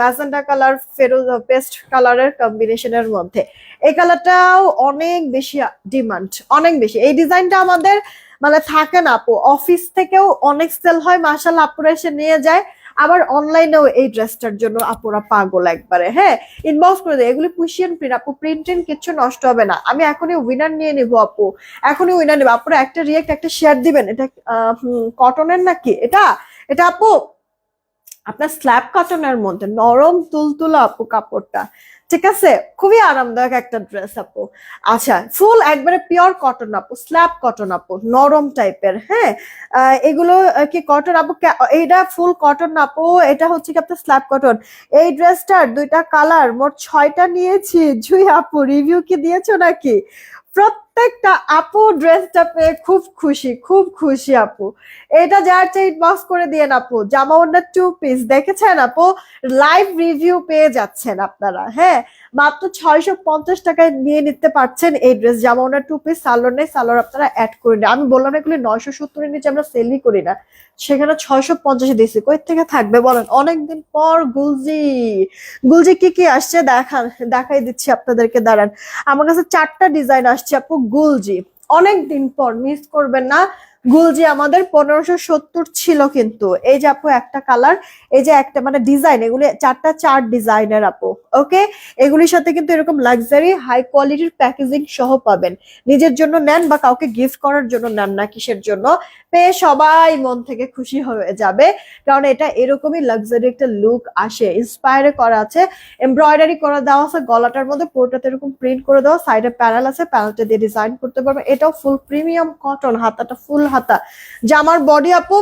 ম্যাজেন্টা কালার, ফেরোজ পেস্ট কালারের কম্বিনেশনের মধ্যে। এই কালারটাও অনেক বেশি ডিমান্ড, অনেক বেশি। এই ডিজাইনটা আমাদের মানে থাকে না আপু, অফিস থেকেও অনেক সেল হয়, মাশাআল্লাহ আপুরা এসে নিয়ে যায়। আবার অনলাইনেও এই ড্রেসটার জন্য আপুরা পাগল একবারে, হ্যাঁ, ইনবক্স করে দেয়। এগুলি পুশিয়ান প্রিন্ট আপু, প্রিন্টিং কিচ্ছু নষ্ট হবে না। আমি এখনই উইনার নিয়ে নিবো আপু, এখনই উইনার নিবো। আপুরা একটা রিয়েক্ট, একটা শেয়ার দিবেন। এটা কটনের নাকি এটা, এটা আপু আপনার স্ল্যাব কটনের মধ্যে, নরম তুলতুলা আপু কাপড়টা, ঠিক আছে, খুবই আরামদায়ক একটা ড্রেস আপু। আচ্ছা, ফুল একবারে পিওর কটন আপু, স্ল্যাব কটন আপু, নরম টাইপের। হ্যাঁ, এগুলো কি কটন আপু? এইটা ফুল কটন আপু, এটা হচ্ছে কি আপনার স্ল্যাব কটন। এই ড্রেসটার দুইটা কালার, মোট 6টা নিয়েছি। জুই আপু রিভিউ কি দিয়েছো নাকি? প্রত্যেকটা আপু ড্রেসটা পেয়ে খুব খুশি, খুব খুশি আপু। এটা যার চাই ইনবক্স করে দিয়ে আপু। জামা ওড়না 2 পিস দেখেছেন আপু, লাইভ রিভিউ পেয়ে যাচ্ছেন আপনারা। হ্যাঁ, মাত্র 650 টাকায় নিয়ে নিতে পারছেন এই ড্রেস। জামা ওড়না 2 পিস, সালোয়ার নেই, সালোয়ার আপনারা অ্যাড করে নিন। আমি বললাম এগুলি 970-এর নিচে আমরা সেলই করি না, সেখানে 650-এ দিয়েছি। কই থেকে থাকবে বলেন? অনেকদিন পর গুলজি, গুলজি কি কি আসছে দেখাই দিচ্ছি আপনাদেরকে, দাঁড়ান। আমার কাছে 4টা ডিজাইন আসছে আপু গুলজি, অনেকদিন পর, মিস করবেন না। গুলজি আমাদের 1570 ছিল কিন্তু। এই যে আপু একটা কালার, এই যে একটা মানে ডিজাইন, এগুলি 4 ডিজাইনের আপু। ওকে, এগুলির সাথে কিন্তু এরকম লাক্সারি হাই কোয়ালিটির প্যাকেজিং সহ পাবেন। নিজের জন্য নেন বা কাউকে গিফট করার জন্য নেন না কিসের জন্য, পেয়ে সবাই মন থেকে খুশি হয়ে যাবে। কারণ এটা এরকমই লাক্সারি একটা লুক আসে, ইন্সপায়ার করা আছে, এমব্রয়ডারি করা দেওয়া আছে গলাটার মধ্যে, পুরোটাতে এরকম প্রিন্ট করে দেওয়া, সাইডে প্যানেল আছে, প্যানেলটা দিয়ে ডিজাইন করতে পারবে। এটাও ফুল প্রিমিয়াম কটন, হাতাটা ফুল হাতা। জামার বডি আপু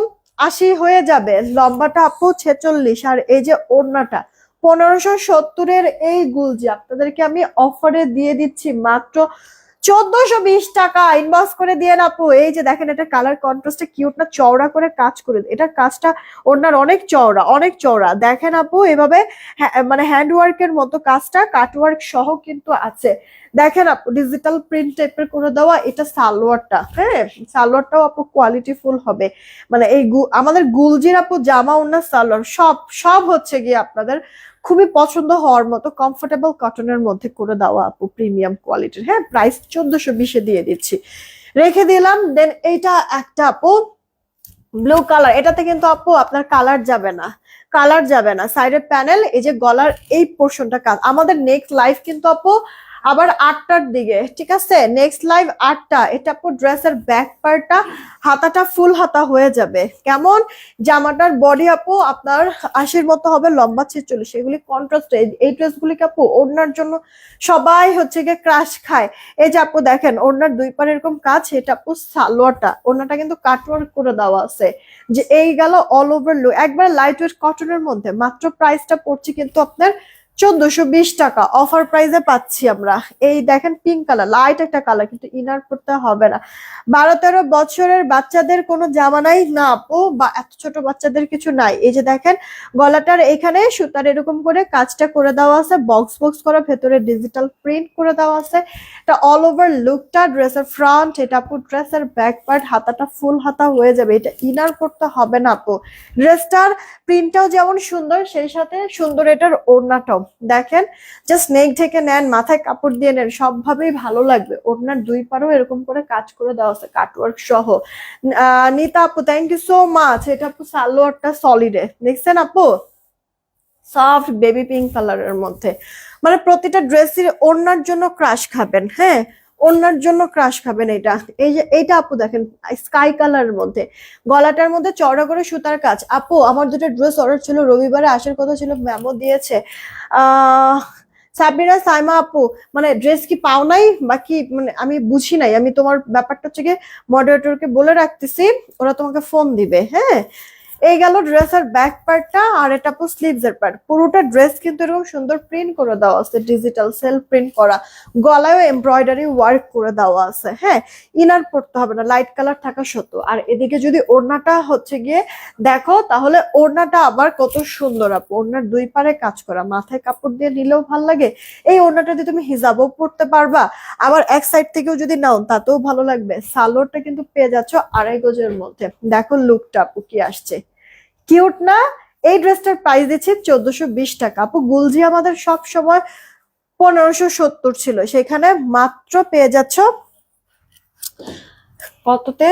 80 হয়ে যাবে, লম্বাটা আপু 46, আর এই যে ওড়নাটা 1570-এর এই গুলজি আপনাদেরকে আমি অফারে দিয়ে দিচ্ছি মাত্র 1420 টাকা। ইনবক্স করে দিয়ে আপু। এই যে দেখেন, এটা কালার কন্ট্রাস্টে কিউট না, চওড়া করে কাজ করে, এটার কাজটা ওড়নার অনেক চওড়া, অনেক চওড়া। দেখেন আপু, এভাবে মানে হ্যান্ড ওয়ার্কের মতো কাজটা, কাট ওয়ার্ক সহ কিন্তু আছে। দেখেন আপু, ডিজিটাল প্রিন্ট টাইপের করে দেওয়া। এটা সালোয়ারটা, হ্যাঁ, সালোয়ারটাও আপু কোয়ালিটি ফুল হবে। মানে এই আমাদের গুলজির আপু জামা ওড়না সালোয়ার সব সব হচ্ছে গিয়ে আপনাদের খুবই পছন্দ হওয়ার মতো কমফোর্টেবল কটনের মধ্যে করে দেওয়া আপু, প্রিমিয়াম কোয়ালিটির। হ্যাঁ, প্রাইস 1420-এ দিয়ে দিচ্ছি, রেখে দিলাম। দেন এইটা একটা আপু ব্লু কালার, এটাতে কিন্তু আপু আপনার কালার যাবে না, কালার যাবে না। সাইডের প্যানেল, এই যে গলার এই পোর্শনটা কাজ। আমাদের নেক্সট লাইভ কিন্তু আপু আবার 8টার দিকে, ঠিক আছে? নেক্সট লাইভ 8টা। এটা আপু ড্রেসের ব্যাক পার্টটা, হাতাটা ফুল হাতা হয়ে যাবে। কেমন? জামাটার বডি আপু আপনার 80-র মতো হবে, লম্বা 46। এগুলি কন্ট্রাস্ট। এই ড্রেসগুলিকে আপু ওড়নার জন্য সবাই হচ্ছে গিয়ে ক্রাশ খায়। এই যে আপু দেখেন, ওড়নার দুই পারে এরকম কাজ। এটা আপু সালোয়ারটা, ওড়নাটা কিন্তু কাটওয়ার্ক করে দেওয়া আছে। যে এই গেল অল ওভার লুক, একবার লাইট ওয়েট কটনের মধ্যে। মাত্র প্রাইসটা পড়ছে কিন্তু আপনার 1420 টাকা, অফার প্রাইসে পাচ্ছি আমরা। এই দেখেন পিঙ্ক কালার, লাইট একটা কালার, কিন্তু ইনার পড়তে হবে না। 12-13 বছরের বাচ্চাদের কোনো জামা নাই না আপু, বা এত ছোট বাচ্চাদের কিছু নাই। এই যে দেখেন, গলাটার এখানে সুতার এরকম করে কাজটা করে দেওয়া আছে, বক্স বক্স করা, ভেতরে ডিজিটাল প্রিন্ট করে দেওয়া আছে। এটা অল ওভার লুকটা, ড্রেসের ফ্রন্ট, এটা আপু ড্রেসের ব্যাক পার্ট, হাতাটা ফুল হাতা হয়ে যাবে। এটা ইনার পড়তে হবে না আপু। ড্রেসটার প্রিন্টটাও যেমন সুন্দর, সেই সাথে সুন্দর এটার ওড়নাটাও। দেখেন, জাস্ট নেক ঢেকে নেন, মাথায় কাপড় দিয়ে নেন, সবভাবেই ভালো লাগবে। ওড়নার দুই পারও এরকম করে কাজ করে দেওয়া আছে, কাটওয়ার্ক সহ। নিতা আপু থ্যাংক ইউ সো মাচ। এটা আপু সালোয়ারটা সলিডে, দেখছেন আপু, সফট বেবি পিঙ্ক কালারের মধ্যে। মানে প্রতিটা ড্রেসের ওড়নার জন্য ক্রাশ খাবেন। হ্যাঁ, ওড়নার জন্য ক্রাশ খাবেন। এটা এই যে এইটা আপু দেখেন, স্কাই কালারের মধ্যে, গলাটার মধ্যে চওড়া করে সুতার কাজ। আপু আমার দুটো ড্রেস অর্ডার ছিল, রবিবারে আসার কথা ছিল, ম্যামও দিয়েছে। আহ সাবিনা সাইমা আপু, মানে ড্রেস কি পাও নাই বা কি, মানে আমি বুঝি নাই। আমি তোমার ব্যাপারটা হচ্ছে গিয়ে মডারেটরকে বলে রাখতেছি, ওরা তোমাকে ফোন দিবে। হ্যাঁ, এই গেল ড্রেসের ব্যাক পার্টটা। আর এটা আপু স্লিভস এর পার্ট। পুরোটা ড্রেস কিন্তু এরকম সুন্দর প্রিন্ট করে দেওয়া আছে, ডিজিটাল সেলফ প্রিন্ট করা, গলায়ও এমব্রয়ডারি ওয়ার্ক করে দেওয়া আছে। হ্যাঁ, ইনার পড়তে হবে না, লাইট কালার থাকা সত্ত্বেও। আর এদিকে যদি ওড়নাটা হচ্ছে গিয়ে দেখো, তাহলে ওড়নাটা আবার কত সুন্দর আপু, ওড়নার দুই পারে কাজ করা, মাথায় কাপড় দিয়ে নিলেও ভাল লাগে। এই ওড়নাটা দিয়ে তুমি হিজাবও পরতে পারবা, আবার এক সাইড থেকেও যদি নাও তাতেও ভালো লাগবে। সালোয়ারটা কিন্তু পেয়ে যাচ্ছ 2.5 গজের মধ্যে। দেখো লুকটা আপু কি আসছে, কিউট না? এই ড্রেসটার প্রাইস দিচ্ছি 1420 টাকা আপু। গুলজি আমাদের সব সময় 1570 ছিল, সেখানে মাত্র পেয়ে যাচ্ছ কততে?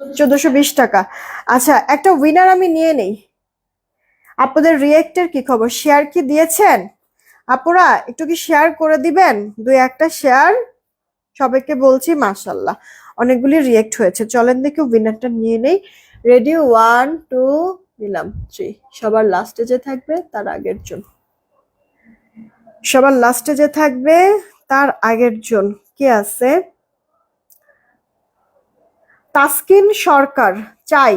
1420 টাকা। আচ্ছা, একটা উইনার আমি নিয়ে নেই। আপনাদের রিয়েক্টের কি খবর? শেয়ার কি দিয়েছেন আপুরা? একটু কি শেয়ার করে দিবেন? 2-1টা শেয়ার সবাইকে বলছি। মাশাল্লাহ, অনেকগুলি রিয়েক্ট হয়েছে। চলেন দেখি উইনারটা নিয়ে নেই। রেডি, 1 2 দিলাম 3। সবার লাস্টে যে থাকবে তার আগের জন। সবার লাস্টে যে থাকবে তার আগের জন কে আছে? তাসকিন সরকার। চাই,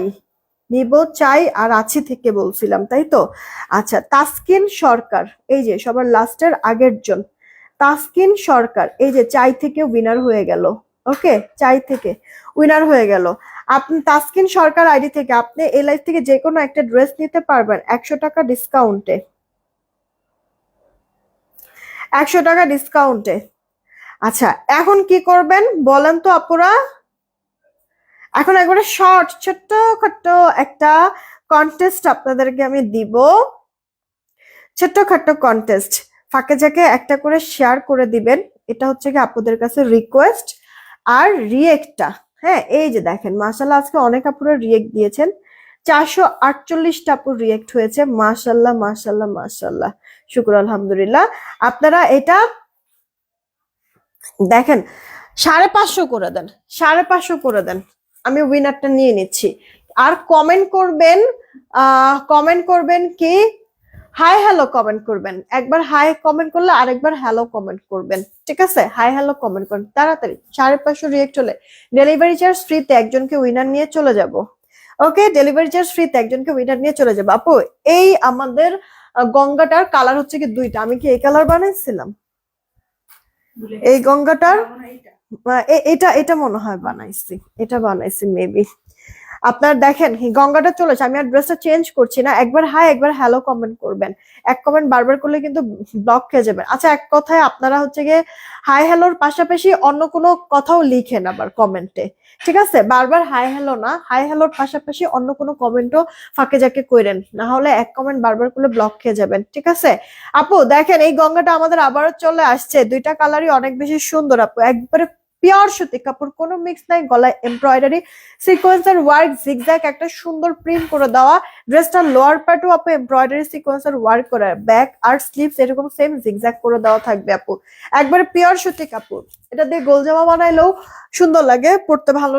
নিব চাই আর আছি থেকে বলছিলাম তাই তো। আচ্ছা, তাসকিন সরকার, এই যে সবার লাস্টের আগের জন তাসকিন সরকার, এই যে চাই থেকে উইনার হয়ে গেল। ওকে, চাই থেকে উইনার হয়ে গেল। আপনি তাসকিন সরকার আইডি থেকে আপনি এই লাইফ থেকে যে কোনো একটা ড্রেস নিতে পারবেন 100 টাকা ডিসকাউন্টে। 100 টাকা ডিসকাউন্টে। আচ্ছা, এখন কি করবেন বলেন তো আপুরা? এখন একবারে শর্ট ছোট্ট খাট্ট একটা কন্টেস্ট আপনাদেরকে আমি দিব। ছোট্টখাট্ট কন্টেস্ট, ফাঁকে ঝাঁকে একটা করে শেয়ার করে দিবেন। এটা হচ্ছে কি আপুদের কাছে রিকোয়েস্ট। আর রিয়েক্টটা, হ্যাঁ এই যে দেখেন মাশাল্লাহ আজকে অনেক আপুরা রিয়েক্ট দিয়েছেন। 448টা আপুর রিয়েক্ট হয়েছে। মাশাল্লাহ মাশাল্লাহ মাশাল্লাহ, শুক্র আলহামদুলিল্লাহ। আপনারা এটা দেখেন, 550 করে দেন, 550 করে দেন, আমি উইনারটা নিয়ে নিচ্ছি। আর কমেন্ট করবেন, কমেন্ট করবেন কি হাই হ্যালো কমেন্ট করবেন। একবার হাই কমেন্ট করলে আরেকবার হ্যালো কমেন্ট করবেন, ঠিক আছে? হাই হ্যালো কমেন্ট করেন তাড়াতাড়ি। 550 রিয়েক্ট হলে ডেলিভারি চার্জ ফ্রিতে একজনকে উইনার নিয়ে চলে যাব। ওকে, ডেলিভারি চার্জ ফ্রিতে একজনকে উইনার নিয়ে চলে যাবো। আপু এই আমাদের গঙ্গাটার কালার হচ্ছে কি দুইটা, আমি কি এই কালার বানাইছিলাম? ভুলে এই গেছি। গঙ্গাটার না, মনে হয় এটা। এটা এটা মনে হয় বানাইছি, এটা বানাইছি মেবি। আপনার দেখেন গঙ্গাটা চলেছে, আমি আর ড্রেসটা চেঞ্জ করছি না। একবার হাই একবার হ্যালো কমেন্ট করবেন। এক কমেন্ট বারবার করলে কিন্তু ব্লক খেয়ে যাবেন। আচ্ছা, এক কথায় আপনারা হচ্ছে গিয়ে হাই হ্যালোর পাশাপাশি অন্য কোনো কথাও লিখেন আবার কমেন্টে, ঠিক আছে? বারবার হাই হ্যালো না, হাই হ্যালোর পাশাপাশি অন্য কোনো কমেন্টও ফাঁকে জাকে কইরেন, না হলে এক কমেন্ট বারবার করলে ব্লক খেয়ে যাবেন, ঠিক আছে? আপু দেখেন এই গঙ্গাটা আমাদের আবারও চলে আসছে। দুইটা কালারই অনেক বেশি সুন্দর আপু, একবারে পিওর সুতি কাপড়, কোনো মিক্স নাই। গলায় এমব্রয়ডারি সিকোয়েন্সের ওয়ার্ক, জিগজ্যাগ একটা সুন্দর প্রিন্ট করে দেওয়া। ড্রেসটার লোয়ার পার্টও আপু এমব্রয়ডারি সিকোয়েন্সের ওয়ার্ক করা, ব্যাক আর স্লিভস এরকম সেম জিগজ্যাগ করে দেওয়া থাকবে আপু। একবারে পিওর সুতি কাপড়। এটা দিয়ে গোল জামা বানাইলেও সুন্দর লাগে, পড়তে ভালো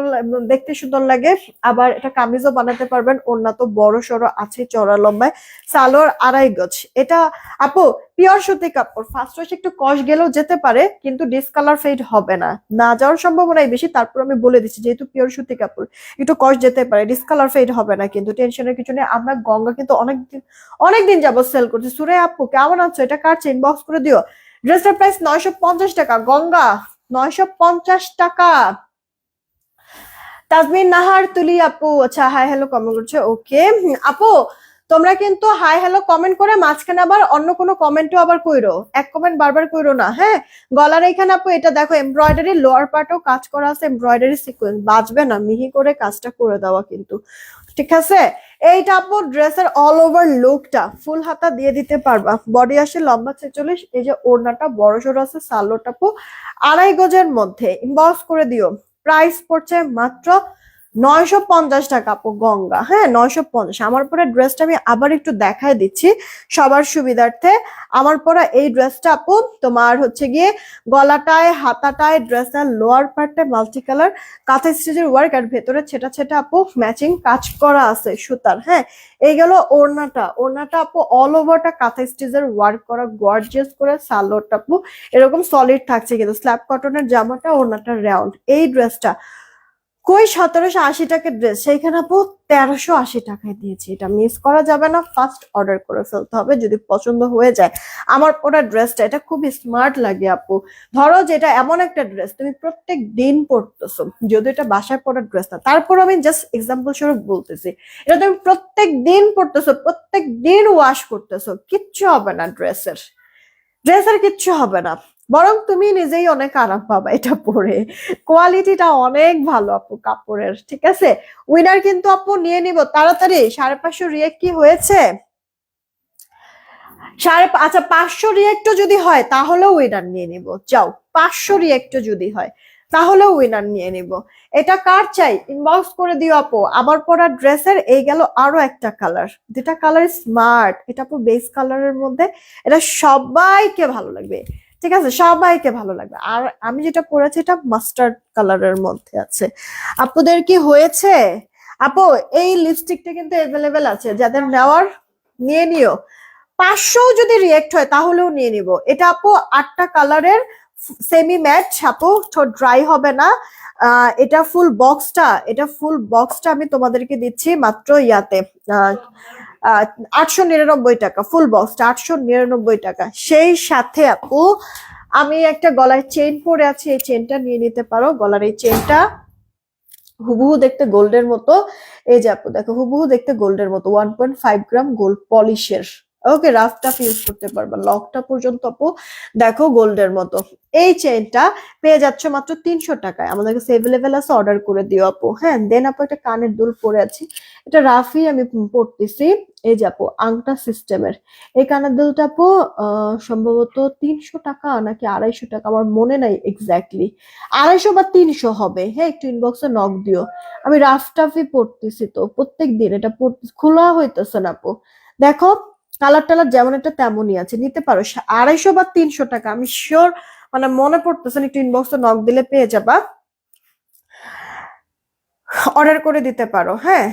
দেখতে সুন্দর লাগে। আবার এটা কামিজও বানাতে পারবেন। ওড়না তো বড় সড়ো আছে চড়া লম্বায়, সালোয়ার 2.5 গজ। এটা আপু পিওর সুতি কাপড়। ফার্স্ট ওয়াশ একটু কষ গেলেও যেতে পারে, কিন্তু ডিসকালার ফেড হবে না, না যাওয়ার সম্ভাবনাই বেশি। তারপর আমি বলে দিচ্ছি যেহেতু পিওর সুতি কাপড় একটু কষ যেতে পারে, ডিসকালার ফেড হবে না, কিন্তু টেনশনের কিছু নেই। আমরা গঙ্গা কিন্তু অনেকদিন যাবত সেল করছি। সুরে আপু কেমন আছো? এটা কার চেইন বক্স করে দিও। ড্রেসটার প্রাইস 950 টাকা, গঙ্গা 950 টাকা। তাজমিন নাহার তুলি আপু, আচ্ছা হাই হ্যালো কমেন্ট করছে। ওকে আপু, তোমরা কিন্তু হাই হ্যালো কমেন্ট করে মাঝখানে আবার অন্য কোনো কমেন্টও আবার কইরো, এক কমেন্ট বারবার কইরো না, হ্যাঁ? গলার এখানে আপু এটা দেখো এমব্রয়ডারি, লোয়ার পার্টও কাজ করা আছে, এমব্রয়ডারি সিকোয়েন্স, বাজবে না, মিহি করে কাজটা করে দেওয়া কিন্তু, ঠিক আছে? এইটা আপু ড্রেসের অল ওভার লুকটা ফুল হাতা দিয়ে দিতে পারবা। বডি আসে লম্বা 46, এই যে ওড়নাটা বড় সড়ো আছে, সালোয়ারটা আপু 2.5 গজের মধ্যে, ইনবক্স করে দিও। প্রাইস পড়ছে মাত্র 950 টাকা আপু, গঙ্গা, হ্যাঁ 950। আমার পরে ড্রেসটা আমি আবার একটু দেখায় দিচ্ছি সবার সুবিধার্থে। আমার পরা এই ড্রেসটা আপু তোমার হচ্ছে গিয়ে গলাটায় হাতাটায় ড্রেসের লোয়ার পার্টে মাল্টি কালার কাঁথা স্টিচের ওয়ার্ক, আর ভেতরে ছেটা ছেটা আপু ম্যাচিং কাজ করা আছে সুতার, হ্যাঁ? এই গেল ওড়নাটা। ওড়নাটা আপু অল ওভারটা কাঁথা স্টিচের ওয়ার্ক করা, গর্জিয়াস করে। সালোয়ারটা আপু এরকম সলিড থাকছে কিন্তু স্ল্যাব কটনের জামাটা, ওড়নাটা রাউন্ড। এই ড্রেসটা কই 1780 টাকার ড্রেস, সেইখানে আপু 1380 টাকায় দিয়েছি। এটা মিস করা যাবে না, ফার্স্ট অর্ডার করে ফেলতে হবে যদি পছন্দ হয়ে যায়। আমার পরা ড্রেসটা এটা খুব স্মার্ট লাগে আপু। ধরো যেটা এমন একটা ড্রেস তুমি প্রত্যেক দিন পরতেছো, যদি এটা বাসায় পরার ড্রেস না, তারপর আমি জাস্ট এক্সাম্পল স্বরূপ বলতেছি, এটা তুমি প্রত্যেক দিন পরতেছো, প্রত্যেক দিন ওয়াশ করতেছো, কিচ্ছু হবে না ড্রেসের, ড্রেসের কিচ্ছু হবে না, বরং তুমি নিজেই অনেক আরাম পাবা এটা পরে। কোয়ালিটিটা অনেক ভালো আপু কাপড়ের, ঠিক আছে? উইনার কিন্তু আপু নিয়ে নিব তাড়াতাড়ি। 550 রিয়েক্ট কি হয়েছে? আচ্ছা 500 রিয়েক্টও যদি হয় তাহলেও উইনার নিয়ে নিব। যাও, 500 রিয়েক্টও যদি হয় তাহলেও উইনার নিয়ে নিব। এটা কার চাই ইনবক্স করে দিও আপু। আমার পরা ড্রেসের এই গেল আরো একটা কালার, দুটা কালার স্মার্ট। এটা আপু বেস কালারের মধ্যে, এটা সবাইকে ভালো লাগবে, ঠিক আছে? সবাইকে ভালো লাগবে। আর আমি যেটা পরেছি এটা মাস্টার্ড কালারের মধ্যে আছে। আপুদের কি হয়েছে? আপু এই লিপস্টিকটা কিন্তু অ্যাভেলেবেল আছে, যাদের নেওয়ার নিয়ে নিও। 500 যদি রিয়েক্ট হয় তাহলেও নিয়ে নিব। এটা আপু 8টা কালারের সেমি ম্যাট আপু, ড্রাই হবে না। এটা ফুল বক্সটা আমি তোমাদেরকে দিচ্ছি মাত্র ইয়াতে 899 টাকা। ফুল বক্সটা 899 টাকা। সেই সাথে আপু আমি একটা গলায় চেইন পরে আছি, এই চেইনটা নিয়ে নিতে পারো। গলার এই চেইনটা হুবহু দেখতে গোল্ডের মতো। এই যে আপু দেখো, হুবহু দেখতে গোল্ডের মতো, 1.5 গ্রাম গোল্ড পলিশের। ওকে, রাফ টাফ ইউজ করতে পারবা, লকটা পর্যন্ত আপু দেখো গোল্ডের মতো। এই চেইনটা পেয়ে যাচ্ছ মাত্র 300 টাকায়। আমাদের কাছে অ্যাভেলেবেল আছে, অর্ডার করে দিও আপু। হ্যাঁ, দেন আপু একটা কানের দুল পরে আছি, এটা রাফই আমি পরতেছি। এই যে আপু আংটা সিস্টেমের এই কানের দুলটা আপু সম্ভবত 300 টাকা নাকি 250 টাকা, আমার মনে নাই এক্স্যাক্টলি। 250 বা 300 হবে। হ্যাঁ, একটু ইনবক্সে নক দিও। আমি রাফ টাফই পড়তেছি তো প্রত্যেক দিন, এটা পড়তে খোলা হইতেছে না আপু। দেখো কালার টালার যেমন এটা তেমনই আছে, নিতে পারো। 250 বা 300 টাকা, আমি শিওর, মানে মনে পড়তেছে না, একটু ইনবক্সে নক দিলে পেয়ে যাবা, অর্ডার করে দিতে পারো। হ্যাঁ,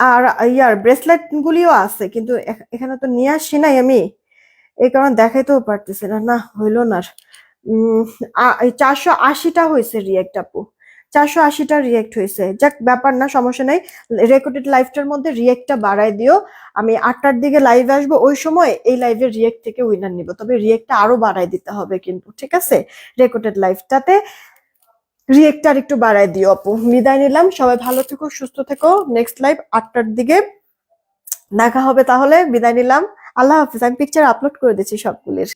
আর ইয়ার ব্রেসলেট গুলিও আছে, কিন্তু এখানে তো নিয়ে আসি নাই আমি, এই কারণে দেখাইতেও পারতেছি না। না হইলো না আর। 480টা হয়েছে রিয়েক্ট আপু, 480টা রিয়েক্ট হয়েছে। যাক, ব্যাপার না, সমস্যা নাই। রেকর্ডেড লাইভটার মধ্যে রিয়েক্টটা বাড়ায় দিও। আমি 8টার দিকে লাইভে আসবো, ওই সময় এই লাইভের রিয়েক্ট থেকে উইনার নিব। তবে রিয়েক্টটা আরো বাড়ায় দিতে হবে কিন্তু, ঠিক আছে? রেকর্ডেড লাইভটাতে রিয়েক্টটা আর একটু বাড়ায় দিও আপু। বিদায় নিলাম, সবাই ভালো থেকো, সুস্থ থেকো। নেক্সট লাইভ 8টার দিকে দেখা হবে তাহলে। বিদায় নিলাম, আল্লাহ হাফিজ। আমি পিকচার আপলোড করে দিচ্ছি সবগুলির।